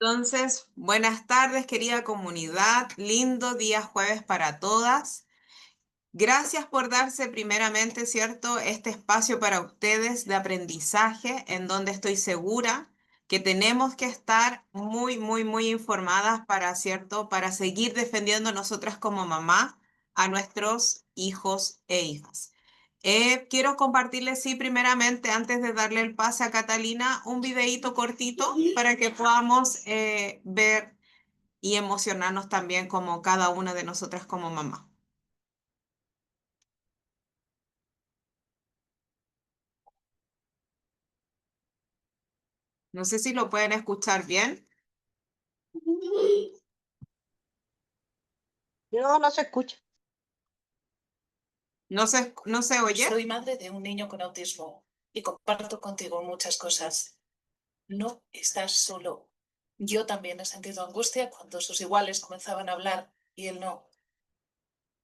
Entonces, buenas tardes, querida comunidad. Lindo día jueves para todas. Gracias por darse primeramente, ¿cierto?, este espacio para ustedes de aprendizaje en donde estoy segura que tenemos que estar muy informadas para, ¿cierto?, para seguir defendiendo nosotras como mamá a nuestros hijos e hijas. Quiero compartirles, sí, primeramente, antes de darle el pase a Catalina, un videíto cortito para que podamos ver y emocionarnos también como cada una de nosotras como mamá. No sé si lo pueden escuchar bien. No, no se escucha. No se oye. Soy madre de un niño con autismo y comparto contigo muchas cosas. No estás solo. Yo también he sentido angustia cuando sus iguales comenzaban a hablar y él no.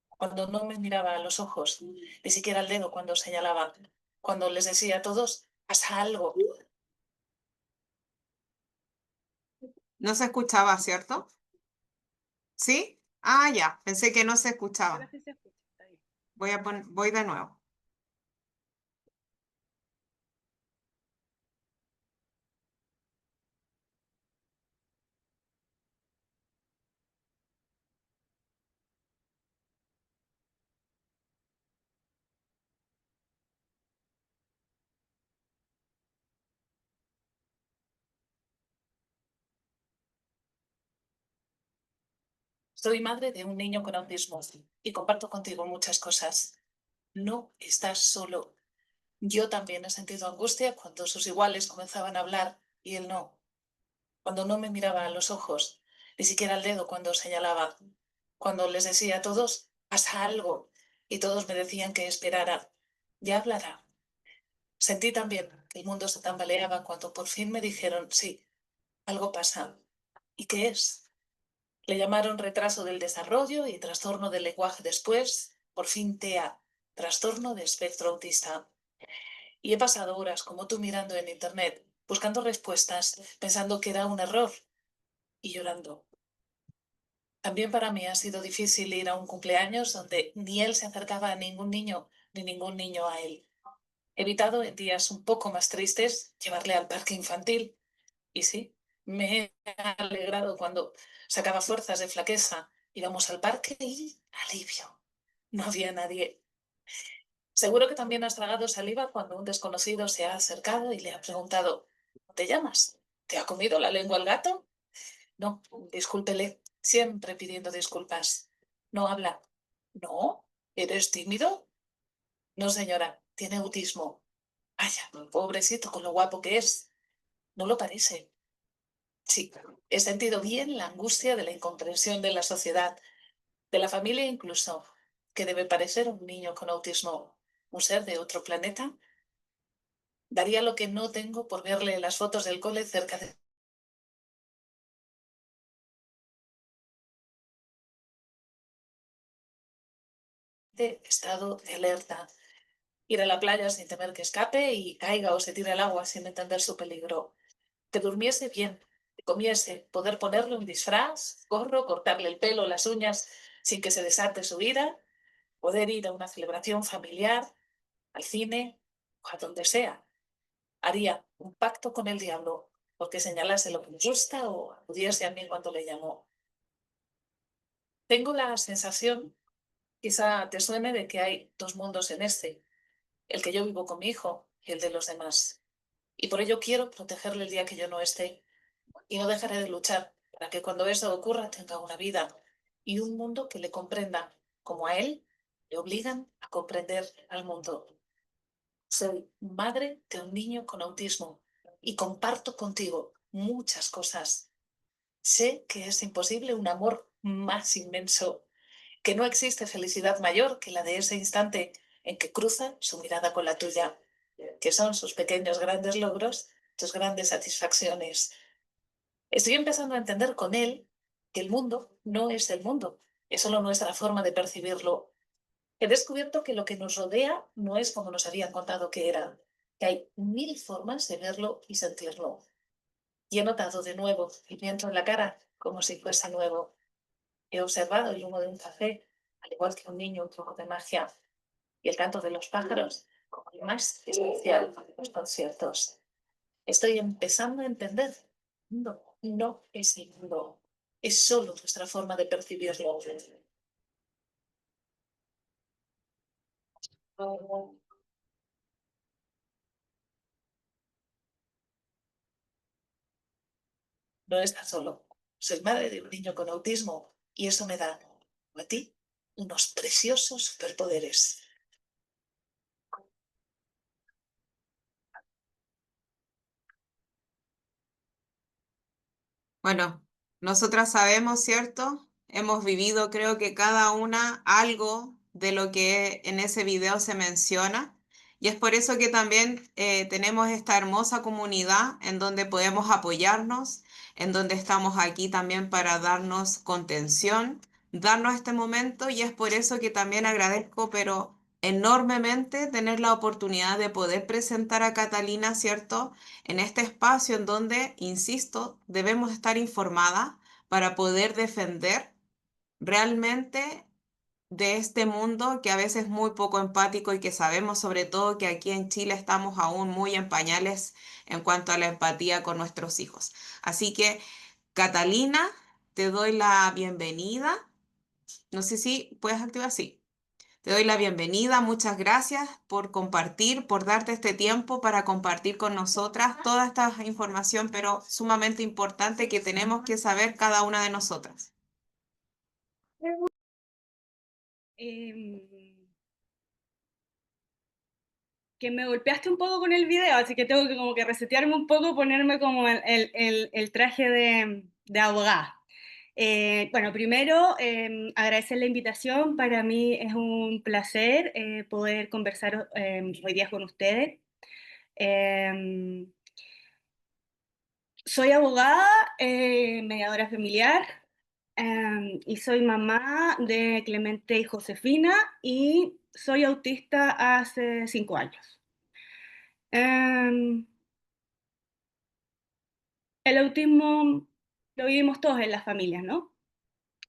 Cuando no me miraba a los ojos, ni siquiera el dedo cuando señalaba. Cuando les decía a todos, pasa algo. No se escuchaba, ¿cierto? ¿Sí? Ah, ya. Pensé que no se Ahora escuchaba. sí se escucha. Está bien. Voy de nuevo. Soy madre de un niño con autismo y comparto contigo muchas cosas. No estás solo. Yo también he sentido angustia cuando sus iguales comenzaban a hablar y él no. Cuando no me miraba a los ojos, ni siquiera el dedo cuando señalaba. Cuando les decía a todos, pasa algo, y todos me decían que esperara. Ya hablará. Sentí también que el mundo se tambaleaba cuando por fin me dijeron, sí, algo pasa. ¿Y qué es? Le llamaron retraso del desarrollo y trastorno del lenguaje después, por fin TEA, trastorno de espectro autista. Y he pasado horas como tú mirando en internet, buscando respuestas, pensando que era un error y llorando. También para mí ha sido difícil ir a un cumpleaños donde ni él se acercaba a ningún niño, ni ningún niño a él. He evitado en días un poco más tristes llevarle al parque infantil. Y sí, me he alegrado cuando sacaba fuerzas de flaqueza. Íbamos al parque y alivio. No había nadie. Seguro que también has tragado saliva cuando un desconocido se ha acercado y le ha preguntado, ¿cómo te llamas? ¿Te ha comido la lengua el gato? No, discúlpele, siempre pidiendo disculpas. No habla. ¿No? ¿Eres tímido? No, señora, tiene autismo. Vaya, pobrecito, con lo guapo que es. No lo parece. Sí, he sentido bien la angustia de la incomprensión de la sociedad, de la familia incluso, que debe parecer un niño con autismo, un ser de otro planeta. Daría lo que no tengo por verle las fotos del cole cerca de estado de alerta. Ir a la playa sin temer que escape y caiga o se tire al agua sin entender su peligro. Que durmiese bien, que comiese, poder ponerle un disfraz, gorro, cortarle el pelo, las uñas, sin que se desate su ira, poder ir a una celebración familiar, al cine o a donde sea. Haría un pacto con el diablo porque señalase lo que me gusta o acudiese a mí cuando le llamó. Tengo la sensación, quizá te suene, de que hay dos mundos en este, el que yo vivo con mi hijo y el de los demás. Y por ello quiero protegerle el día que yo no esté. Y no dejaré de luchar para que cuando eso ocurra tenga una vida y un mundo que le comprenda, como a él le obligan a comprender al mundo. Soy madre de un niño con autismo y comparto contigo muchas cosas. Sé que es imposible un amor más inmenso, que no existe felicidad mayor que la de ese instante en que cruza su mirada con la tuya, que son sus pequeños grandes logros, tus grandes satisfacciones. Estoy empezando a entender con él que el mundo no es el mundo, es solo nuestra forma de percibirlo. He descubierto que lo que nos rodea no es como nos habían contado que era, que hay mil formas de verlo y sentirlo. Y he notado de nuevo pimiento en la cara, como si fuese nuevo. He observado el humo de un café, al igual que un niño un truco de magia, y el canto de los pájaros, como el más especial de los conciertos. Estoy empezando a entender. No, no es el mundo. Es solo nuestra forma de percibirlo. No estás solo. Soy madre de un niño con autismo y eso me da, a ti, unos preciosos superpoderes. Bueno, nosotras sabemos, ¿cierto? Hemos vivido, creo que cada una, algo de lo que en ese video se menciona. Y es por eso que también tenemos esta hermosa comunidad en donde podemos apoyarnos, en donde estamos aquí también para darnos contención, darnos este momento. Y es por eso que también agradezco, pero enormemente, tener la oportunidad de poder presentar a Catalina, ¿cierto? En este espacio en donde, insisto, debemos estar informadas para poder defender realmente de este mundo que a veces es muy poco empático y que sabemos sobre todo que aquí en Chile estamos aún muy en pañales en cuanto a la empatía con nuestros hijos. Así que, Catalina, te doy la bienvenida. No sé si puedes activar, sí. Te doy la bienvenida, muchas gracias por compartir, por darte este tiempo para compartir con nosotras toda esta información, pero sumamente importante que tenemos que saber cada una de nosotras. Em, que me golpeaste un poco con el video, así que tengo que como que resetearme un poco, ponerme como el traje de abogada. Bueno, primero agradecer la invitación, para mí es un placer poder conversar hoy día con ustedes. Em, Soy abogada, mediadora familiar, y soy mamá de Clemente y Josefina, y soy autista hace 5 años. Em, el autismo lo vivimos todos en las familias, ¿no?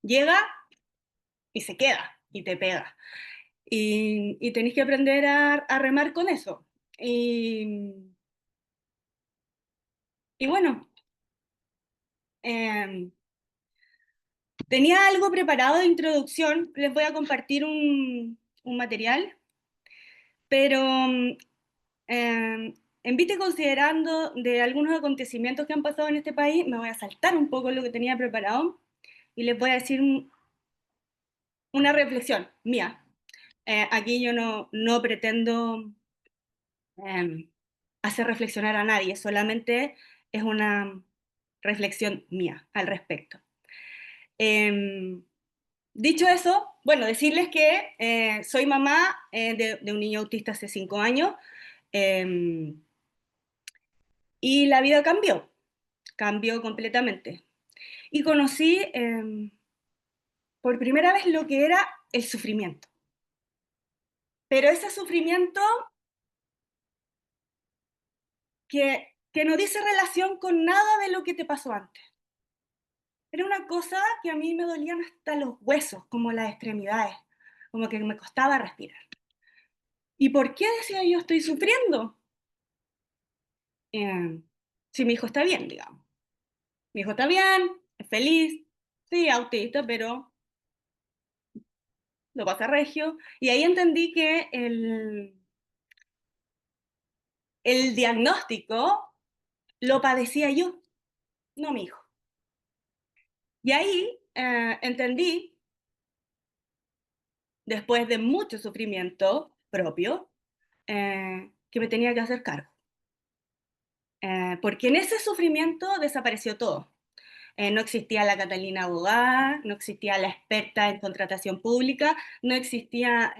Llega y se queda y te pega. Y tenés que aprender a remar con eso. Y, y bueno, em, tenía algo preparado de introducción, les voy a compartir un material, pero en vista y considerando de algunos acontecimientos que han pasado en este país, me voy a saltar un poco lo que tenía preparado y les voy a decir una reflexión mía. Aquí yo no pretendo eh, hacer reflexionar a nadie, solamente es una reflexión mía al respecto. Eh, Dicho eso, bueno, decirles que soy mamá de un niño autista hace 5 años, eh, y la vida cambió completamente. Y conocí por primera vez lo que era el sufrimiento. Pero ese sufrimiento que no dice relación con nada de lo que te pasó antes. Era una cosa que a mí me dolían hasta los huesos, como las extremidades, como que me costaba respirar. ¿Y por qué decía yo estoy sufriendo? Eh, si mi hijo está bien, digamos. Mi hijo está bien, es feliz, sí, autista, pero lo pasa regio. Y ahí entendí que el diagnóstico lo padecía yo, no mi hijo. Y ahí entendí, después de mucho sufrimiento propio, que me tenía que hacer cargo. Porque en ese sufrimiento desapareció todo. No existía la Catalina abogada, no existía la experta en contratación pública, no existía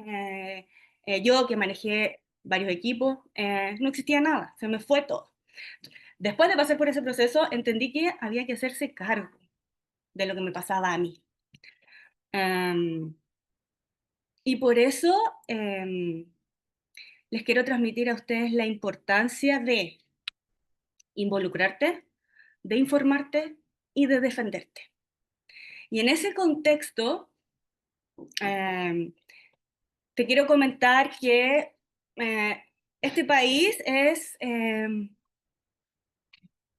yo que manejé varios equipos, no existía nada, se me fue todo. Después de pasar por ese proceso, entendí que había que hacerse cargo de lo que me pasaba a mí. Um, y por eso les quiero transmitir a ustedes la importancia de involucrarte, de informarte y de defenderte. Y en ese contexto, te quiero comentar que este país es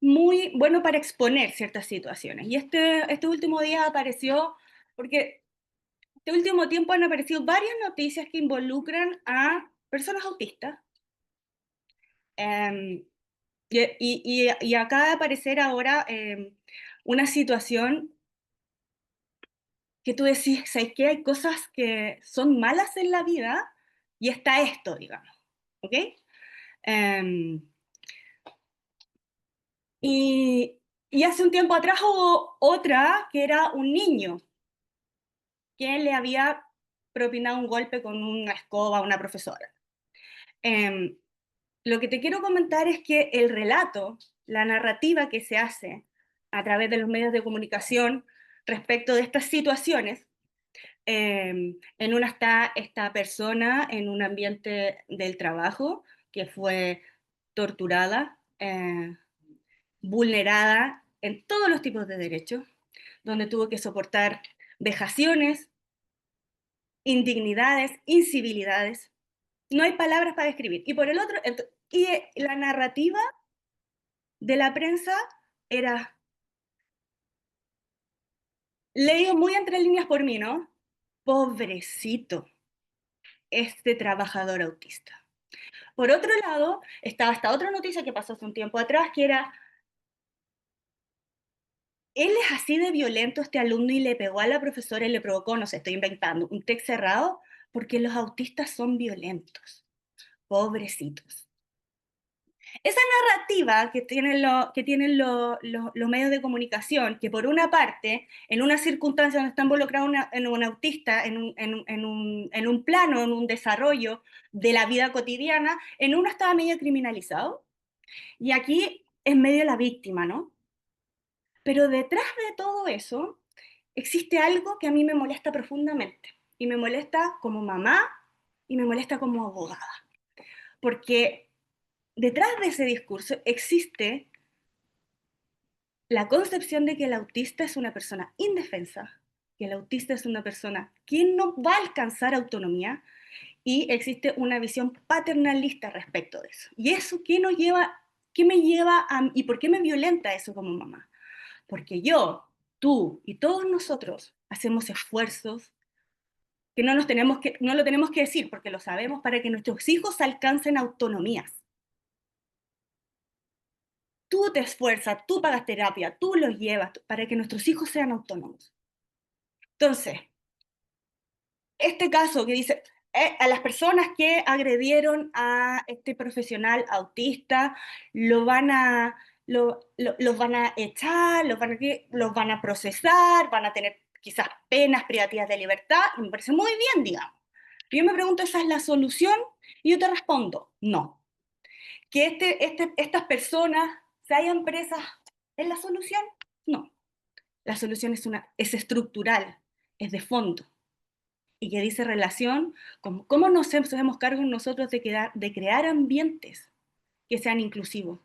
muy bueno para exponer ciertas situaciones. Y este último día apareció, porque este último tiempo han aparecido varias noticias que involucran a personas autistas. Y acaba de aparecer ahora una situación que tú decís, ¿sabes qué? Hay cosas que son malas en la vida y está esto, digamos, ¿ok? Em, y hace un tiempo atrás hubo otra que era un niño que le había propinado un golpe con una escoba a una profesora. Em, lo que te quiero comentar es que el relato, la narrativa que se hace a través de los medios de comunicación respecto de estas situaciones, en una está esta persona en un ambiente del trabajo que fue torturada, vulnerada en todos los tipos de derechos, donde tuvo que soportar vejaciones, indignidades, incivilidades. No hay palabras para describir. Y por el otro, la narrativa de la prensa era, leído muy entre líneas por mí, ¿no? Pobrecito, este trabajador autista. Por otro lado, estaba esta otra noticia que pasó hace un tiempo atrás, que era, él es así de violento, este alumno, y le pegó a la profesora y le provocó, no sé, estoy inventando, un TEC cerrado, porque los autistas son violentos. Pobrecitos. Esa narrativa que tienen los medios de comunicación, que por una parte, en una circunstancia donde está involucrado en un autista, en un plano, en un desarrollo de la vida cotidiana, en una estaba medio criminalizado, y aquí es medio la víctima, ¿no? Pero detrás de todo eso existe algo que a mí me molesta profundamente, y me molesta como mamá, y me molesta como abogada, porque detrás de ese discurso existe la concepción de que el autista es una persona indefensa, que el autista es una persona que no va a alcanzar autonomía, y existe una visión paternalista respecto de eso. ¿Y eso qué me lleva y por qué me violenta eso como mamá? Porque yo, tú y todos nosotros hacemos esfuerzos que no lo tenemos que decir porque lo sabemos, para que nuestros hijos alcancen autonomías. Tú te esfuerzas, tú pagas terapia, tú los llevas para que nuestros hijos sean autónomos. Entonces, este caso que dice, a las personas que agredieron a este profesional autista, los van a echar, los van a procesar, van a tener quizás penas privativas de libertad, y me parece muy bien, digamos. Yo me pregunto, ¿esa es la solución? Y yo te respondo, no. Que estas personas se hayan presas es la solución, no. La solución es estructural, es de fondo, y que dice relación con cómo nos hacemos cargo nosotros de crear ambientes que sean inclusivos,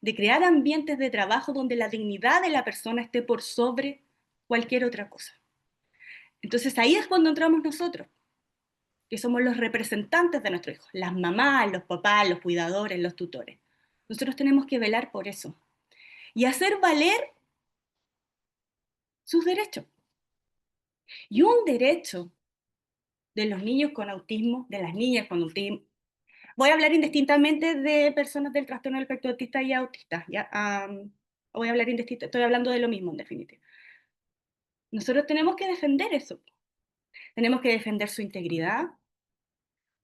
de crear ambientes de trabajo donde la dignidad de la persona esté por sobre cualquier otra cosa. Entonces ahí es cuando entramos nosotros, que somos los representantes de nuestros hijos, las mamás, los papás, los cuidadores, los tutores. Nosotros tenemos que velar por eso y hacer valer sus derechos. Y un derecho de los niños con autismo, de las niñas con autismo, voy a hablar indistintamente de personas del trastorno del espectro autista y autistas, ¿ya? Voy a hablar indistinto, estoy hablando de lo mismo en definitiva. Nosotros tenemos que defender eso, tenemos que defender su integridad,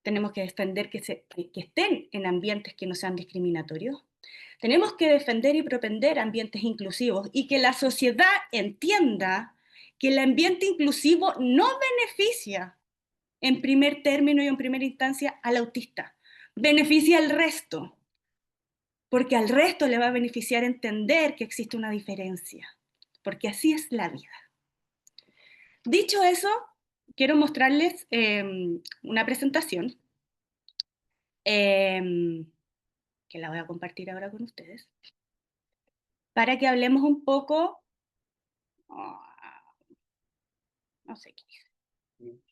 tenemos que defender que estén en ambientes que no sean discriminatorios, tenemos que defender y propender ambientes inclusivos, y que la sociedad entienda que el ambiente inclusivo no beneficia en primer término y en primera instancia al autista, beneficia al resto, porque al resto le va a beneficiar entender que existe una diferencia, porque así es la vida. Dicho eso, quiero mostrarles una presentación que la voy a compartir ahora con ustedes. para que hablemos un poco, ah, no sé qué dice.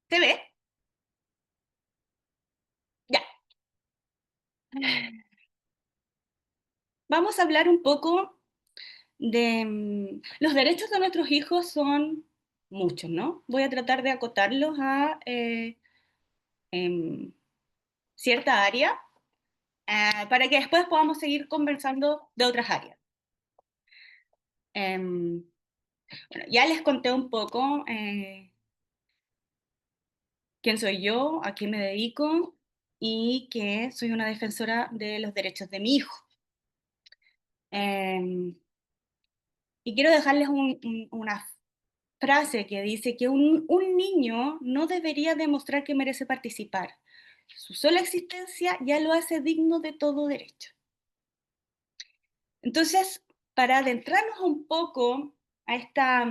¿Se ve? Ya. Vamos a hablar un poco de los derechos de nuestros hijos son muchos, ¿no? Voy a tratar de acotarlos a em, cierta área para que después podamos seguir conversando de otras áreas. Em, bueno, ya les conté un poco quién soy yo, a qué me dedico y que soy una defensora de los derechos de mi hijo. Em, y quiero dejarles una frase que dice que un niño no debería demostrar que merece participar. Su sola existencia ya lo hace digno de todo derecho. Entonces, para adentrarnos un poco a esta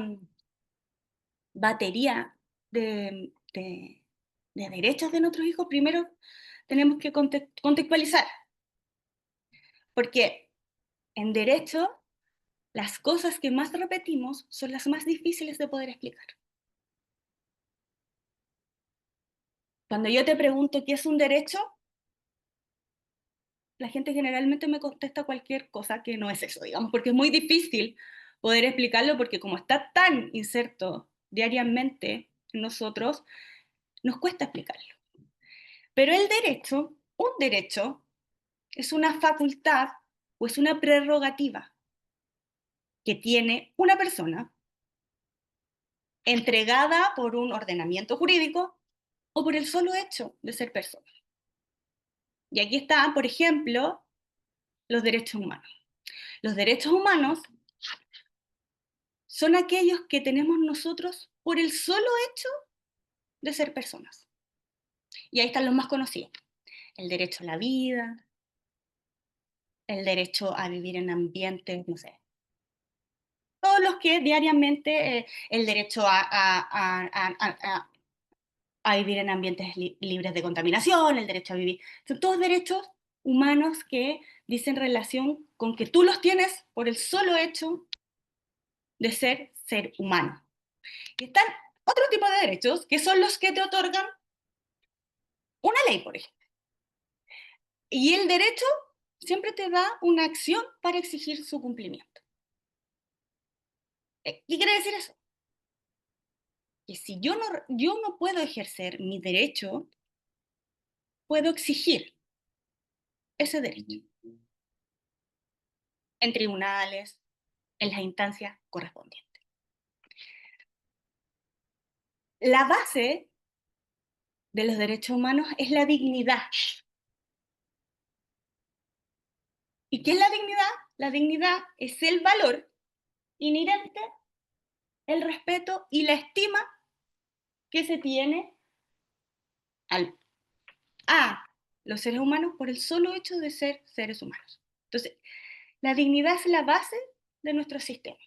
batería de derechos de nuestros hijos, primero tenemos que contextualizar, porque en derecho las cosas que más repetimos son las más difíciles de poder explicar. Cuando yo te pregunto qué es un derecho, la gente generalmente me contesta cualquier cosa que no es eso, digamos, porque es muy difícil poder explicarlo porque como está tan inserto diariamente en nosotros, nos cuesta explicarlo. Pero el derecho, un derecho, es una facultad o es una prerrogativa que tiene una persona entregada por un ordenamiento jurídico o por el solo hecho de ser persona. Y aquí están, por ejemplo, los derechos humanos. Los derechos humanos son aquellos que tenemos nosotros por el solo hecho de ser personas. Y ahí están los más conocidos. El derecho a la vida, el derecho a vivir en ambientes, no sé, todos los que diariamente, el derecho a vivir en ambientes libres de contaminación, el derecho a vivir, son todos derechos humanos que dicen relación con que tú los tienes por el solo hecho de ser humano. Y están otro tipo de derechos que son los que te otorgan una ley, por ejemplo. Y el derecho siempre te da una acción para exigir su cumplimiento. ¿Qué quiere decir eso? Que si yo no puedo ejercer mi derecho, puedo exigir ese derecho en tribunales, en las instancias correspondientes. La base de los derechos humanos es la dignidad. ¿Y qué es la dignidad? La dignidad es el valor inherente, el respeto y la estima que se tiene a los seres humanos por el solo hecho de ser seres humanos. Entonces, la dignidad es la base de nuestro sistema.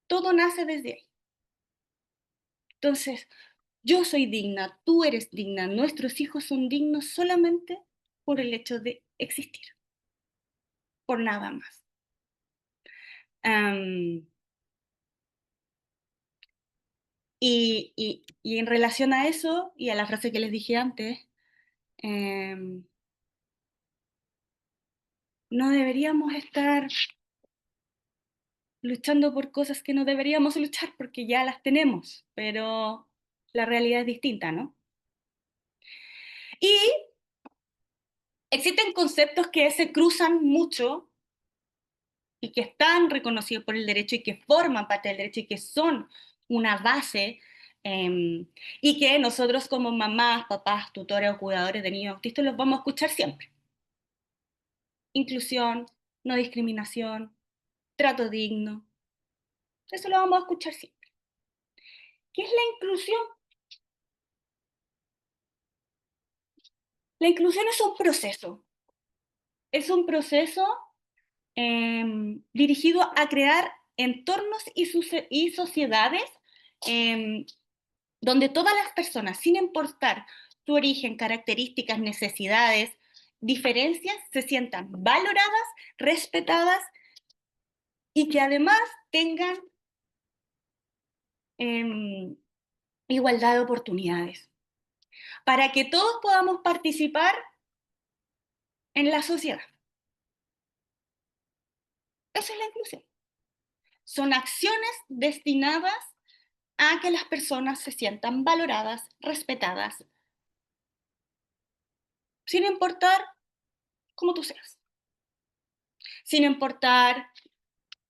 Todo nace desde ahí. Entonces, yo soy digna, tú eres digna, nuestros hijos son dignos solamente por el hecho de existir, por nada más. Um, y en relación a eso, y a la frase que les dije antes, no deberíamos estar luchando por cosas que no deberíamos luchar porque ya las tenemos, pero la realidad es distinta, ¿no? Y existen conceptos que se cruzan mucho y que están reconocidos por el derecho y que forman parte del derecho y que son una base y que nosotros como mamás, papás, tutores o cuidadores de niños autistas los vamos a escuchar siempre. Inclusión, no discriminación, trato digno. Eso lo vamos a escuchar siempre. ¿Qué es la inclusión? La inclusión es un proceso. Es un proceso dirigido a crear entornos y sociedades donde todas las personas, sin importar su origen, características, necesidades, diferencias, se sientan valoradas, respetadas y que además tengan igualdad de oportunidades, para que todos podamos participar en la sociedad. Esa es la inclusión. Son acciones destinadas a que las personas se sientan valoradas, respetadas, sin importar cómo tú seas, sin importar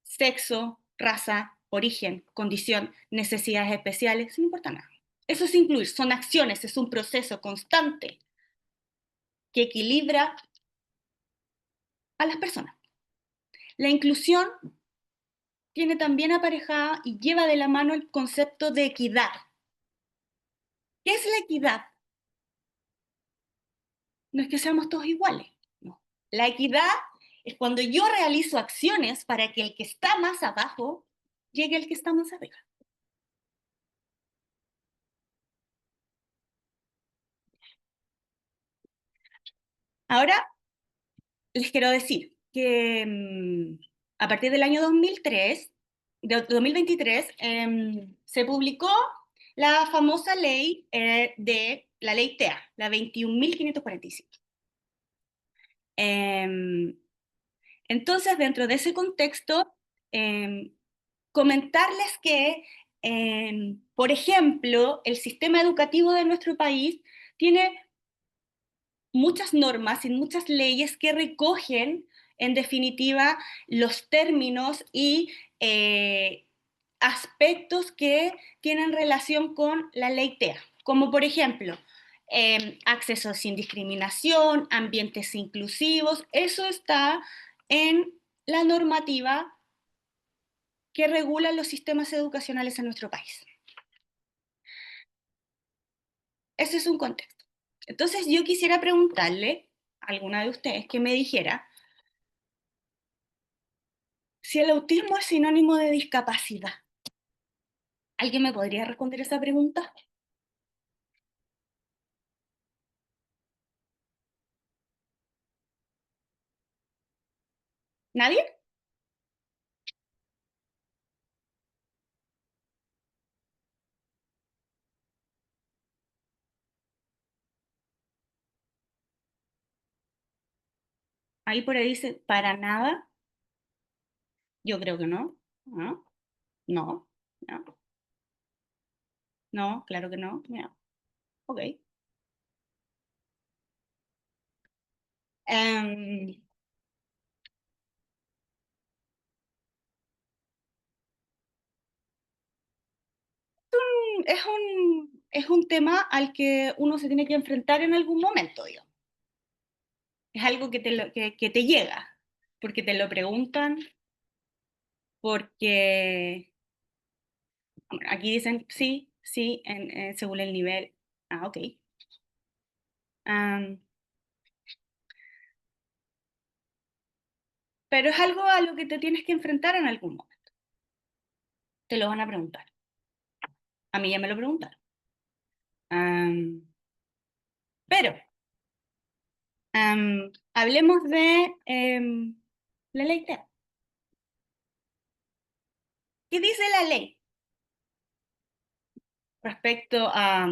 sexo, raza, origen, condición, necesidades especiales, sin importar nada. Eso es incluir, son acciones, es un proceso constante que equilibra a las personas. La inclusión tiene también aparejada y lleva de la mano el concepto de equidad. ¿Qué es la equidad? No es que seamos todos iguales, no. La equidad es cuando yo realizo acciones para que el que está más abajo llegue al que está más arriba. Ahora, les quiero decir que a partir del año 2023, se publicó la famosa ley de la ley TEA, la 21.545. Entonces, dentro de ese contexto, comentarles que, por ejemplo, el sistema educativo de nuestro país tiene muchas normas y muchas leyes que recogen, en definitiva, los términos y aspectos que tienen relación con la ley TEA, como por ejemplo, acceso sin discriminación, ambientes inclusivos, eso está en la normativa que regula los sistemas educacionales en nuestro país. Ese es un contexto. Entonces yo quisiera preguntarle a alguna de ustedes que me dijera si el autismo es sinónimo de discapacidad. ¿Alguien me podría responder esa pregunta? ¿Nadie? Ahí por ahí dice, para nada. Yo creo que no. No, no, no, no, claro que no. No. Ok. Em, es un tema al que uno se tiene que enfrentar en algún momento, digamos. Es algo que te llega, porque te lo preguntan, porque bueno, aquí dicen sí, sí, según el nivel. Ah, ok. Am, pero es algo a lo que te tienes que enfrentar en algún momento. Te lo van a preguntar. A mí ya me lo preguntaron. Pero hablemos de la ley TEA. ¿Qué dice la ley respecto a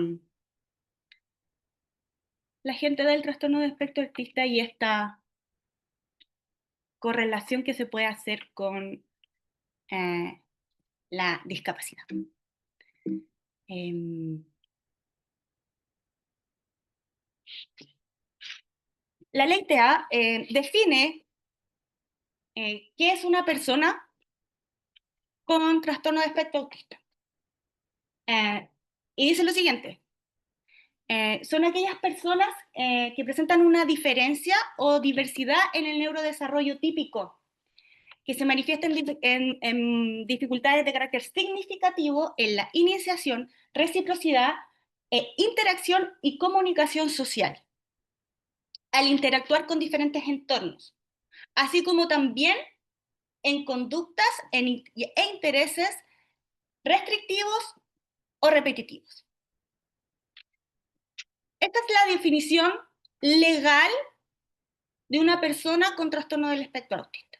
la gente del trastorno de espectro autista y esta correlación que se puede hacer con la discapacidad? La ley TEA define qué es una persona con trastorno de espectro autista. Y dice lo siguiente, son aquellas personas que presentan una diferencia o diversidad en el neurodesarrollo típico, que se manifiesta en dificultades de carácter significativo en la iniciación, reciprocidad, interacción y comunicación social, al interactuar con diferentes entornos, así como también en conductas e intereses restrictivos o repetitivos. Esta es la definición legal de una persona con trastorno del espectro autista.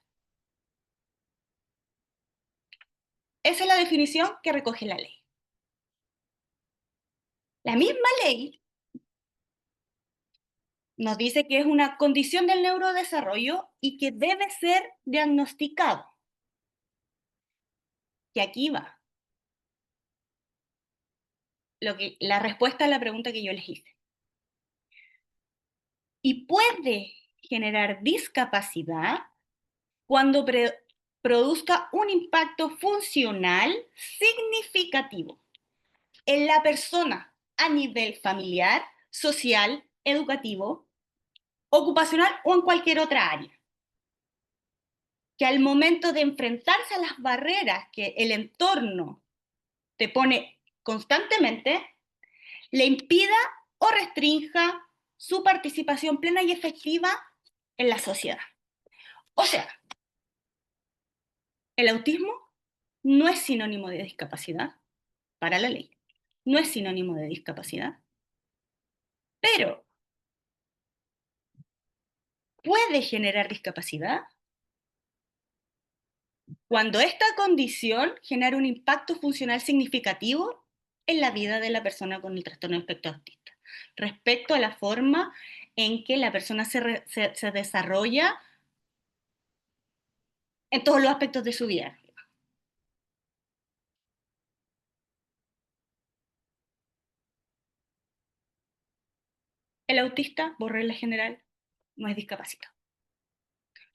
Esa es la definición que recoge la ley. La misma ley nos dice que es una condición del neurodesarrollo y que debe ser diagnosticado. Y aquí va la respuesta a la pregunta que yo les hice. Y puede generar discapacidad cuando produzca un impacto funcional significativo en la persona a nivel familiar, social, educativo, ocupacional o en cualquier otra área. Que al momento de enfrentarse a las barreras que el entorno te pone constantemente, le impida o restrinja su participación plena y efectiva en la sociedad. O sea, el autismo no es sinónimo de discapacidad para la ley. No es sinónimo de discapacidad, pero puede generar discapacidad cuando esta condición genera un impacto funcional significativo en la vida de la persona con el trastorno del espectro autista, respecto a la forma en que la persona se desarrolla en todos los aspectos de su vida. El autista, por regla general, no es discapacitado.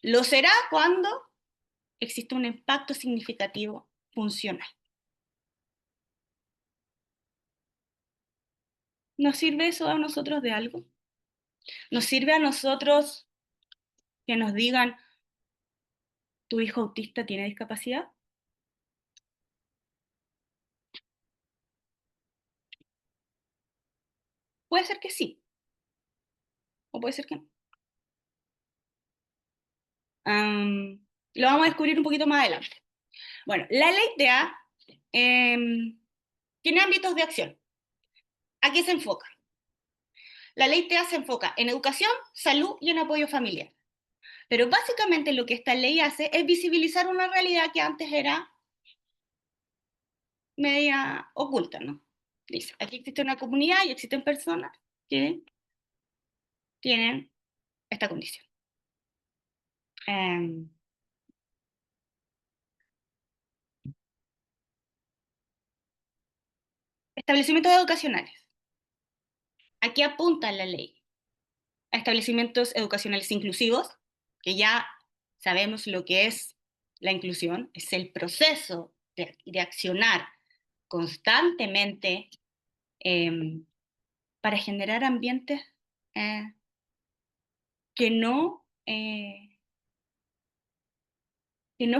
Lo será cuando existe un impacto significativo funcional. ¿Nos sirve eso a nosotros de algo? ¿Nos sirve a nosotros que nos digan, tu hijo autista tiene discapacidad? Puede ser que sí, o puede ser que no. Lo vamos a descubrir un poquito más adelante. Bueno, la ley TEA tiene ámbitos de acción. ¿A qué se enfoca? La ley TEA se enfoca en educación, salud y en apoyo familiar. Pero básicamente lo que esta ley hace es visibilizar una realidad que antes era media oculta, ¿no? Dice, aquí existe una comunidad y existen personas que tienen esta condición. Establecimientos educacionales. Aquí apunta la ley a establecimientos educacionales inclusivos, que ya sabemos lo que es la inclusión, es el proceso de accionar constantemente para generar ambientes que no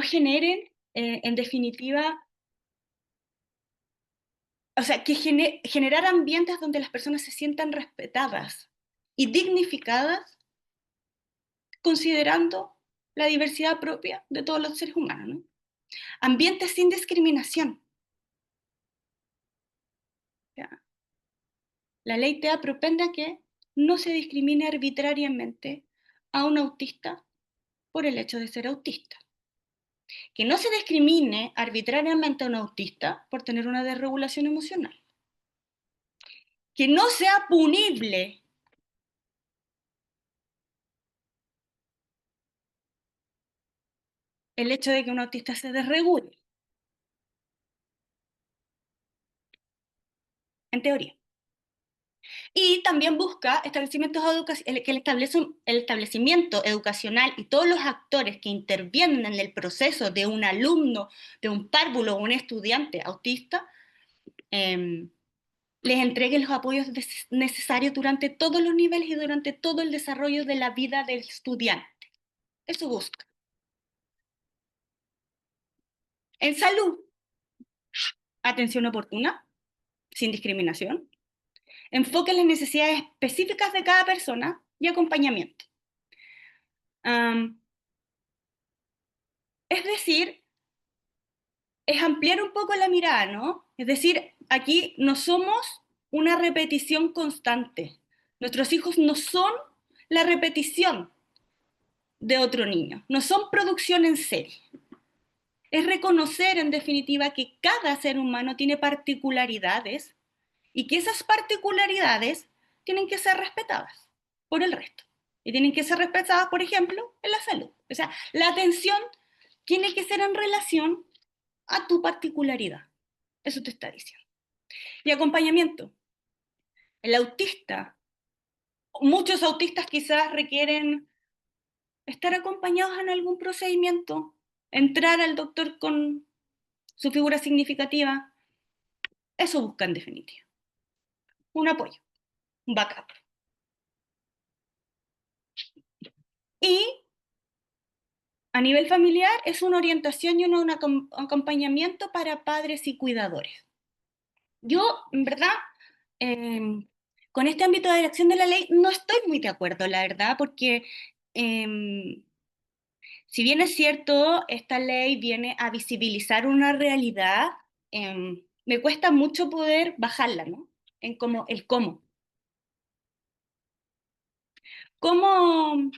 generen, en definitiva, o sea, que generar ambientes donde las personas se sientan respetadas y dignificadas, considerando la diversidad propia de todos los seres humanos, ¿no? Ambientes sin discriminación. ¿Ya? La ley TEA propende a que no se discrimine arbitrariamente a un autista por el hecho de ser autista. Que no se discrimine arbitrariamente a un autista por tener una desregulación emocional. Que no sea punible el hecho de que un autista se desregule. En teoría. Y también busca establecimientos que el establecimiento educacional y todos los actores que intervienen en el proceso de un alumno, de un párvulo o un estudiante autista, les entreguen los apoyos necesarios durante todos los niveles y durante todo el desarrollo de la vida del estudiante. Eso busca. En salud, atención oportuna, sin discriminación. Enfoque en las necesidades específicas de cada persona y acompañamiento. Es decir, es ampliar un poco la mirada, ¿no? Es decir, aquí no somos una repetición constante. Nuestros hijos no son la repetición de otro niño, no son producción en serie. Es reconocer, en definitiva, que cada ser humano tiene particularidades y que esas particularidades tienen que ser respetadas por el resto. Y tienen que ser respetadas, por ejemplo, en la salud. O sea, la atención tiene que ser en relación a tu particularidad. Eso te está diciendo. Y acompañamiento. El autista, muchos autistas quizás requieren estar acompañados en algún procedimiento, entrar al doctor con su figura significativa. Eso busca en definitiva. Un apoyo, un backup. Y a nivel familiar es una orientación y un acompañamiento para padres y cuidadores. Yo, en verdad, con este ámbito de acción de la ley no estoy muy de acuerdo, la verdad, porque si bien es cierto, esta ley viene a visibilizar una realidad, me cuesta mucho poder bajarla, ¿no? En cómo, el cómo. ¿Cómo?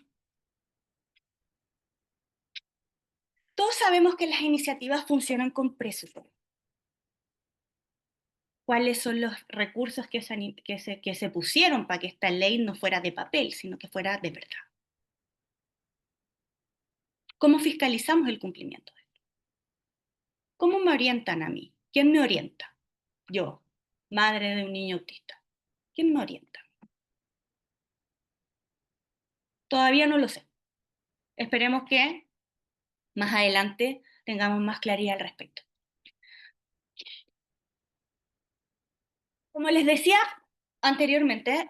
Todos sabemos que las iniciativas funcionan con presupuesto. ¿Cuáles son los recursos que se pusieron para que esta ley no fuera de papel, sino que fuera de verdad? ¿Cómo fiscalizamos el cumplimiento de esto? ¿Cómo me orientan a mí? ¿Quién me orienta? Yo, madre de un niño autista. ¿Quién me orienta? Todavía no lo sé. Esperemos que más adelante tengamos más claridad al respecto. Como les decía anteriormente,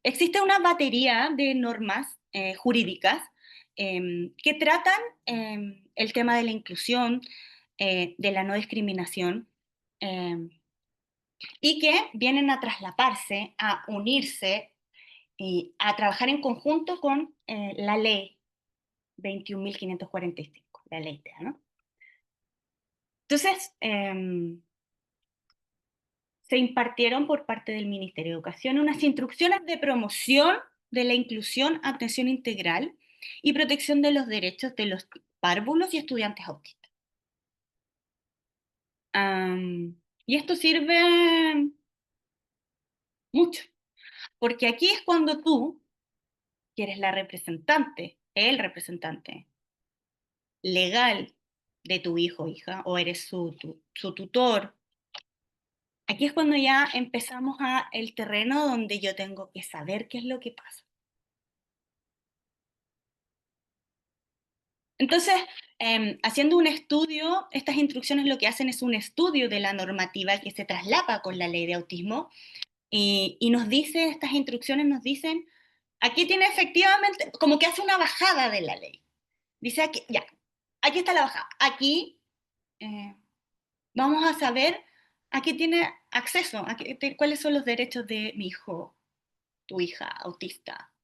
existe una batería de normas jurídicas que tratan el tema de la inclusión, de la no discriminación, y que vienen a traslaparse, a unirse y a trabajar en conjunto con la ley 21.545, la ley TEA, ¿no? Entonces, se impartieron por parte del Ministerio de Educación unas instrucciones de promoción de la inclusión, atención integral y protección de los derechos de los párvulos y estudiantes autistas. Y esto sirve mucho, porque aquí es cuando tú, que eres la representante, el representante legal de tu hijo o hija, o eres su tutor, aquí es cuando ya empezamos a el terreno donde yo tengo que saber qué es lo que pasa. Entonces, haciendo un estudio, estas instrucciones lo que hacen es un estudio de la normativa que se traslapa con la ley de autismo y nos dice, estas instrucciones nos dicen, aquí tiene efectivamente, como que hace una bajada de la ley. Dice aquí, ya, aquí está la bajada. Aquí vamos a saber a qué tiene acceso, cuáles son los derechos de mi hijo, tu hija autista,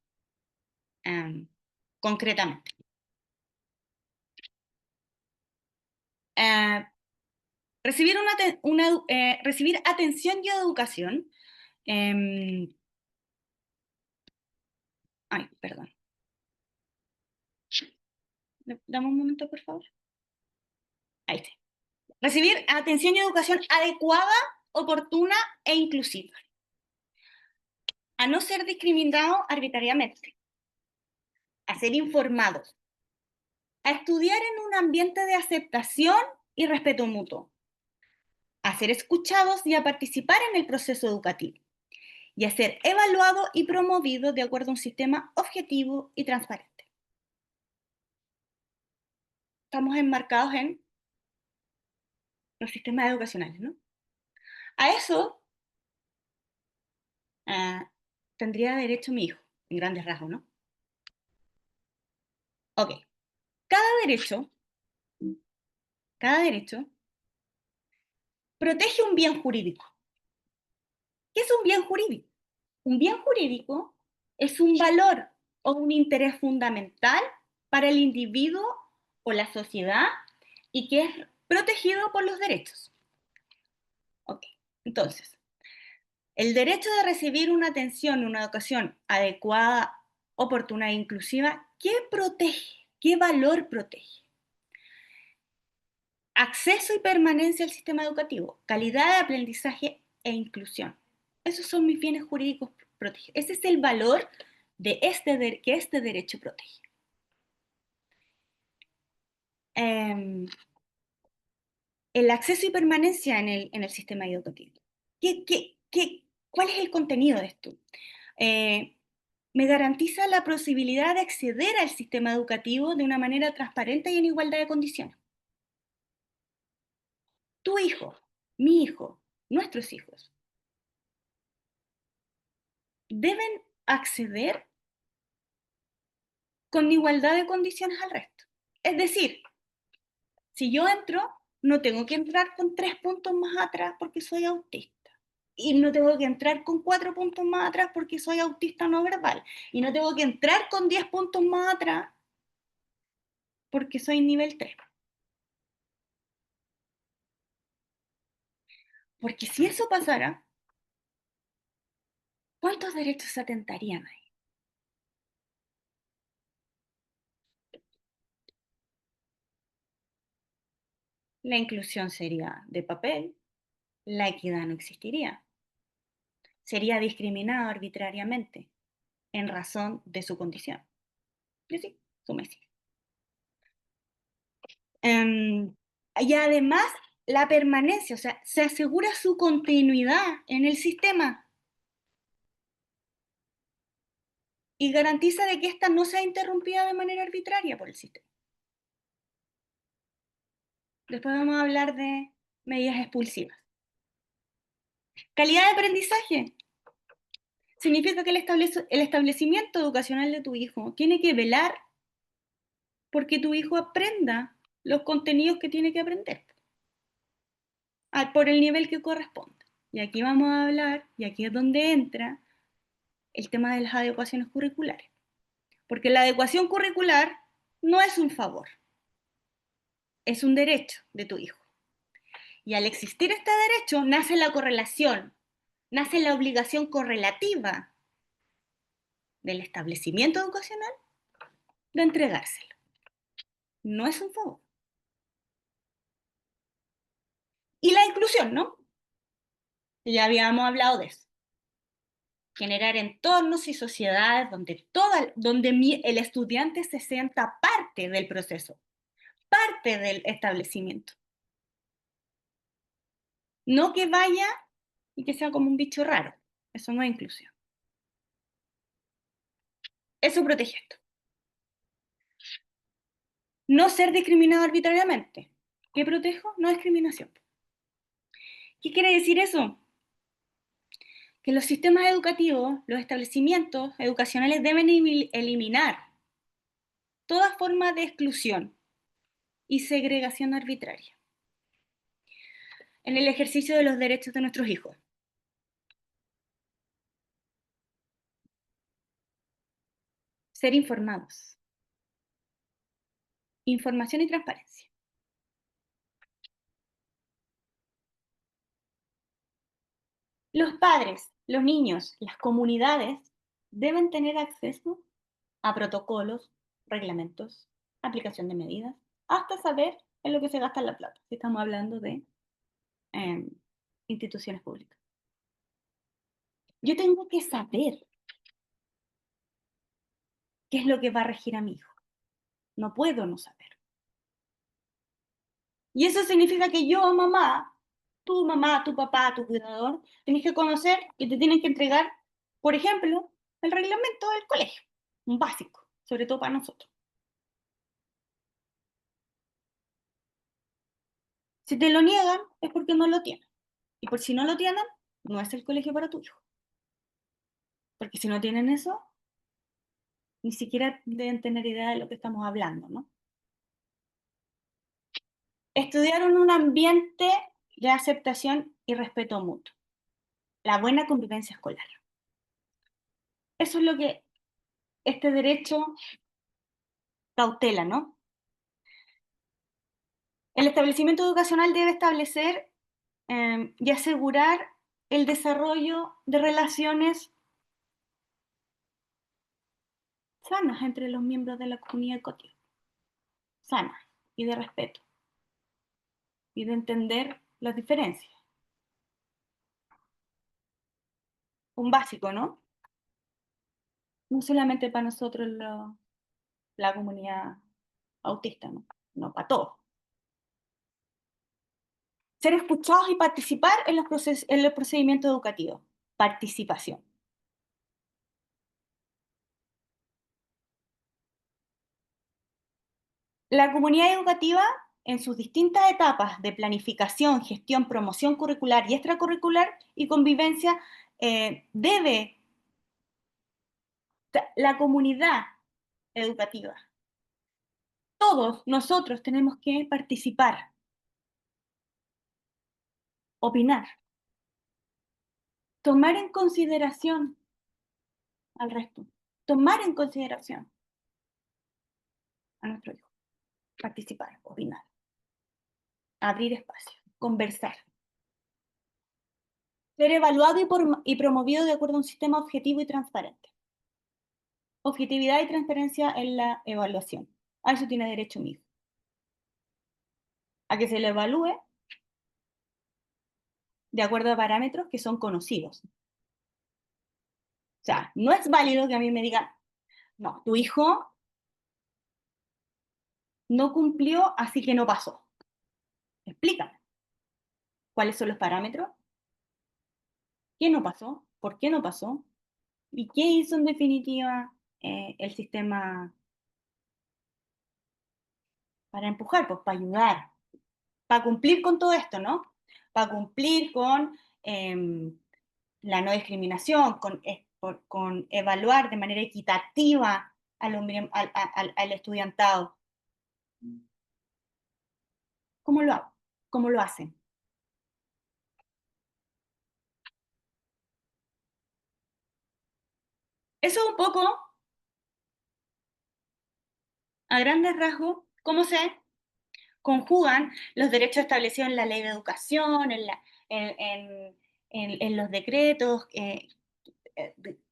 concretamente. Recibir, recibir atención y educación. Ay, perdón. Dame un momento, por favor. Ahí está. Recibir atención y educación adecuada, oportuna e inclusiva. A no ser discriminado arbitrariamente. A ser informados. A estudiar en un ambiente de aceptación y respeto mutuo. A ser escuchados y a participar en el proceso educativo. Y a ser evaluado y promovido de acuerdo a un sistema objetivo y transparente. Estamos enmarcados en los sistemas educacionales, ¿no? A eso tendría derecho mi hijo, en grandes rasgos, ¿no? Ok. Cada derecho protege un bien jurídico. ¿Qué es un bien jurídico? Un bien jurídico es un valor o un interés fundamental para el individuo o la sociedad y que es protegido por los derechos. Ok, entonces, el derecho de recibir una atención, una educación adecuada, oportuna e inclusiva, ¿qué protege? ¿Qué valor protege? Acceso y permanencia al sistema educativo, calidad de aprendizaje e inclusión. Esos son mis bienes jurídicos protegidos. Ese es el valor de que este derecho protege. El acceso y permanencia en el sistema educativo. ¿Cuál es el contenido de esto? Me garantiza la posibilidad de acceder al sistema educativo de una manera transparente y en igualdad de condiciones. Tu hijo, mi hijo, nuestros hijos, deben acceder con igualdad de condiciones al resto. Es decir, si yo entro, no tengo que entrar con 3 puntos más atrás porque soy autista. Y no tengo que entrar con 4 puntos más atrás porque soy autista no verbal. Y no tengo que entrar con 10 puntos más atrás porque soy nivel 3. Porque si eso pasara, ¿cuántos derechos se atentarían ahí? La inclusión sería de papel, la equidad no existiría. Sería discriminado arbitrariamente en razón de su condición. Y así, sumesis. Y además, la permanencia, o sea, se asegura su continuidad en el sistema y garantiza de que ésta no sea interrumpida de manera arbitraria por el sistema. Después vamos a hablar de medidas expulsivas. Calidad de aprendizaje. Significa que el establecimiento educacional de tu hijo tiene que velar porque tu hijo aprenda los contenidos que tiene que aprender por el nivel que corresponde. Y aquí vamos a hablar, y aquí es donde entra el tema de las adecuaciones curriculares. Porque la adecuación curricular no es un favor, es un derecho de tu hijo. Y al existir este derecho, nace la correlación, nace la obligación correlativa del establecimiento educacional de entregárselo. No es un favor. Y la inclusión, ¿no? Ya habíamos hablado de eso. Generar entornos y sociedades donde el estudiante se sienta parte del proceso, parte del establecimiento. No que vaya y que sea como un bicho raro. Eso no es inclusión. Eso protege esto. No ser discriminado arbitrariamente. ¿Qué protejo? No discriminación. ¿Qué quiere decir eso? Que los sistemas educativos, los establecimientos educacionales deben eliminar toda forma de exclusión y segregación arbitraria en el ejercicio de los derechos de nuestros hijos. Ser informados. Información y transparencia. Los padres, los niños, las comunidades deben tener acceso a protocolos, reglamentos, aplicación de medidas, hasta saber en lo que se gasta la plata, si estamos hablando de instituciones públicas. Yo tengo que saber qué es lo que va a regir a mi hijo. No puedo no saber. Y eso significa que yo, mamá, tu papá, tu cuidador, tienes que conocer que te tienen que entregar, por ejemplo, el reglamento del colegio, un básico, sobre todo para nosotros. Si te lo niegan, es porque no lo tienen. Y por si no lo tienen, no es el colegio para tu hijo. Porque si no tienen eso, ni siquiera deben tener idea de lo que estamos hablando, ¿no? Estudiar en un ambiente de aceptación y respeto mutuo. La buena convivencia escolar. Eso es lo que este derecho cautela, ¿no? El establecimiento educacional debe establecer y asegurar el desarrollo de relaciones sanas entre los miembros de la comunidad educativa, sanas y de respeto, y de entender las diferencias. Un básico, ¿no? No solamente para nosotros la comunidad autista, ¿no? No, para todos. Ser escuchados y participar en los procedimientos educativos. Participación. La comunidad educativa, en sus distintas etapas de planificación, gestión, promoción curricular y extracurricular y convivencia, la comunidad educativa, todos nosotros tenemos que participar, opinar, tomar en consideración al resto, tomar en consideración a nuestro hijo, participar, opinar, abrir espacio, conversar. Ser evaluado y promovido de acuerdo a un sistema objetivo y transparente. Objetividad y transparencia en la evaluación. A eso tiene derecho mi hijo. A que se le evalúe de acuerdo a parámetros que son conocidos. O sea, no es válido que a mí me digan, no, tu hijo no cumplió, así que no pasó. Explícame. ¿Cuáles son los parámetros? ¿Qué no pasó? ¿Por qué no pasó? ¿Y qué hizo en definitiva el sistema para empujar? Pues para ayudar, para cumplir con todo esto, ¿no? Para cumplir con la no discriminación, con evaluar de manera equitativa al estudiantado. ¿Cómo lo hago? ¿Cómo lo hacen? Eso es un poco, a grandes rasgos, cómo se conjugan los derechos establecidos en la ley de educación, en los decretos que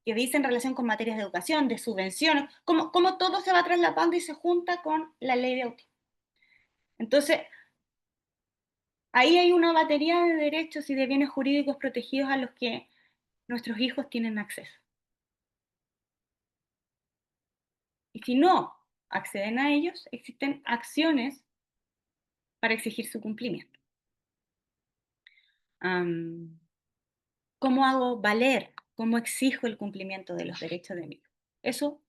dicen relación con materias de educación, de subvenciones, cómo todo se va traslapando y se junta con la ley de autismo. Entonces, ahí hay una batería de derechos y de bienes jurídicos protegidos a los que nuestros hijos tienen acceso. Y si no acceden a ellos, existen acciones para exigir su cumplimiento. ¿Cómo hago valer? ¿Cómo exijo el cumplimiento de los derechos de mi hijo? Eso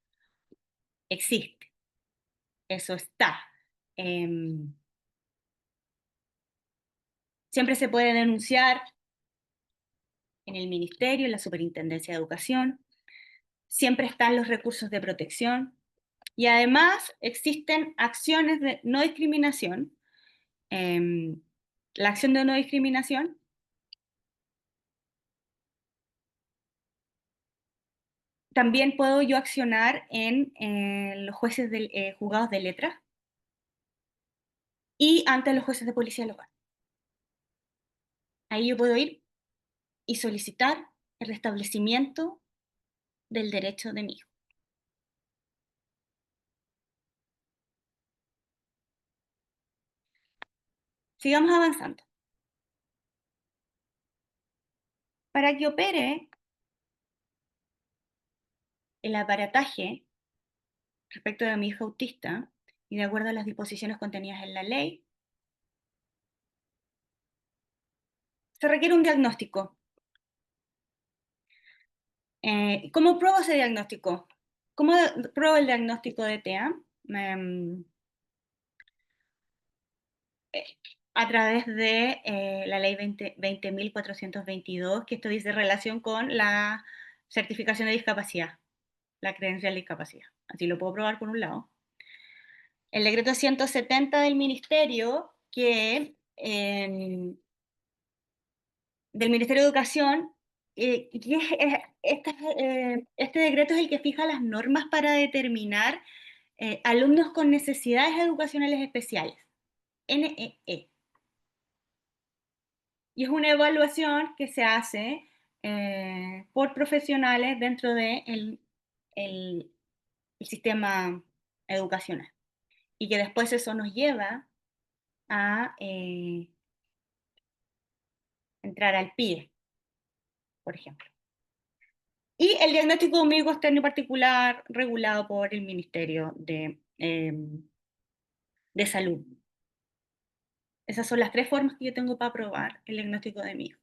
existe, eso está. Siempre se puede denunciar en el ministerio, en la Superintendencia de Educación. Siempre están los recursos de protección. Y además existen acciones de no discriminación. La acción de no discriminación también puedo yo accionar en los jueces juzgados de letras y ante los jueces de policía local. Ahí yo puedo ir y solicitar el restablecimiento del derecho de mi hijo. Sigamos avanzando. Para que opere el aparataje respecto de mi hijo autista y de acuerdo a las disposiciones contenidas en la ley, se requiere un diagnóstico. ¿Cómo pruebo ese diagnóstico? ¿Cómo pruebo el diagnóstico de TEA? A través de la ley 20.422, que esto dice relación con la certificación de discapacidad, la credencial de discapacidad. Así lo puedo probar por un lado. El decreto 170 del Ministerio, del Ministerio de Educación, este decreto es el que fija las normas para determinar alumnos con necesidades educacionales especiales. NEE. Y es una evaluación que se hace por profesionales dentro del el sistema educacional. Y que después eso nos lleva a entrar al PIE, por ejemplo. Y el diagnóstico de ombligo externo y particular regulado por el Ministerio de Salud. Esas son las 3 formas que yo tengo para aprobar el diagnóstico de mi hijo.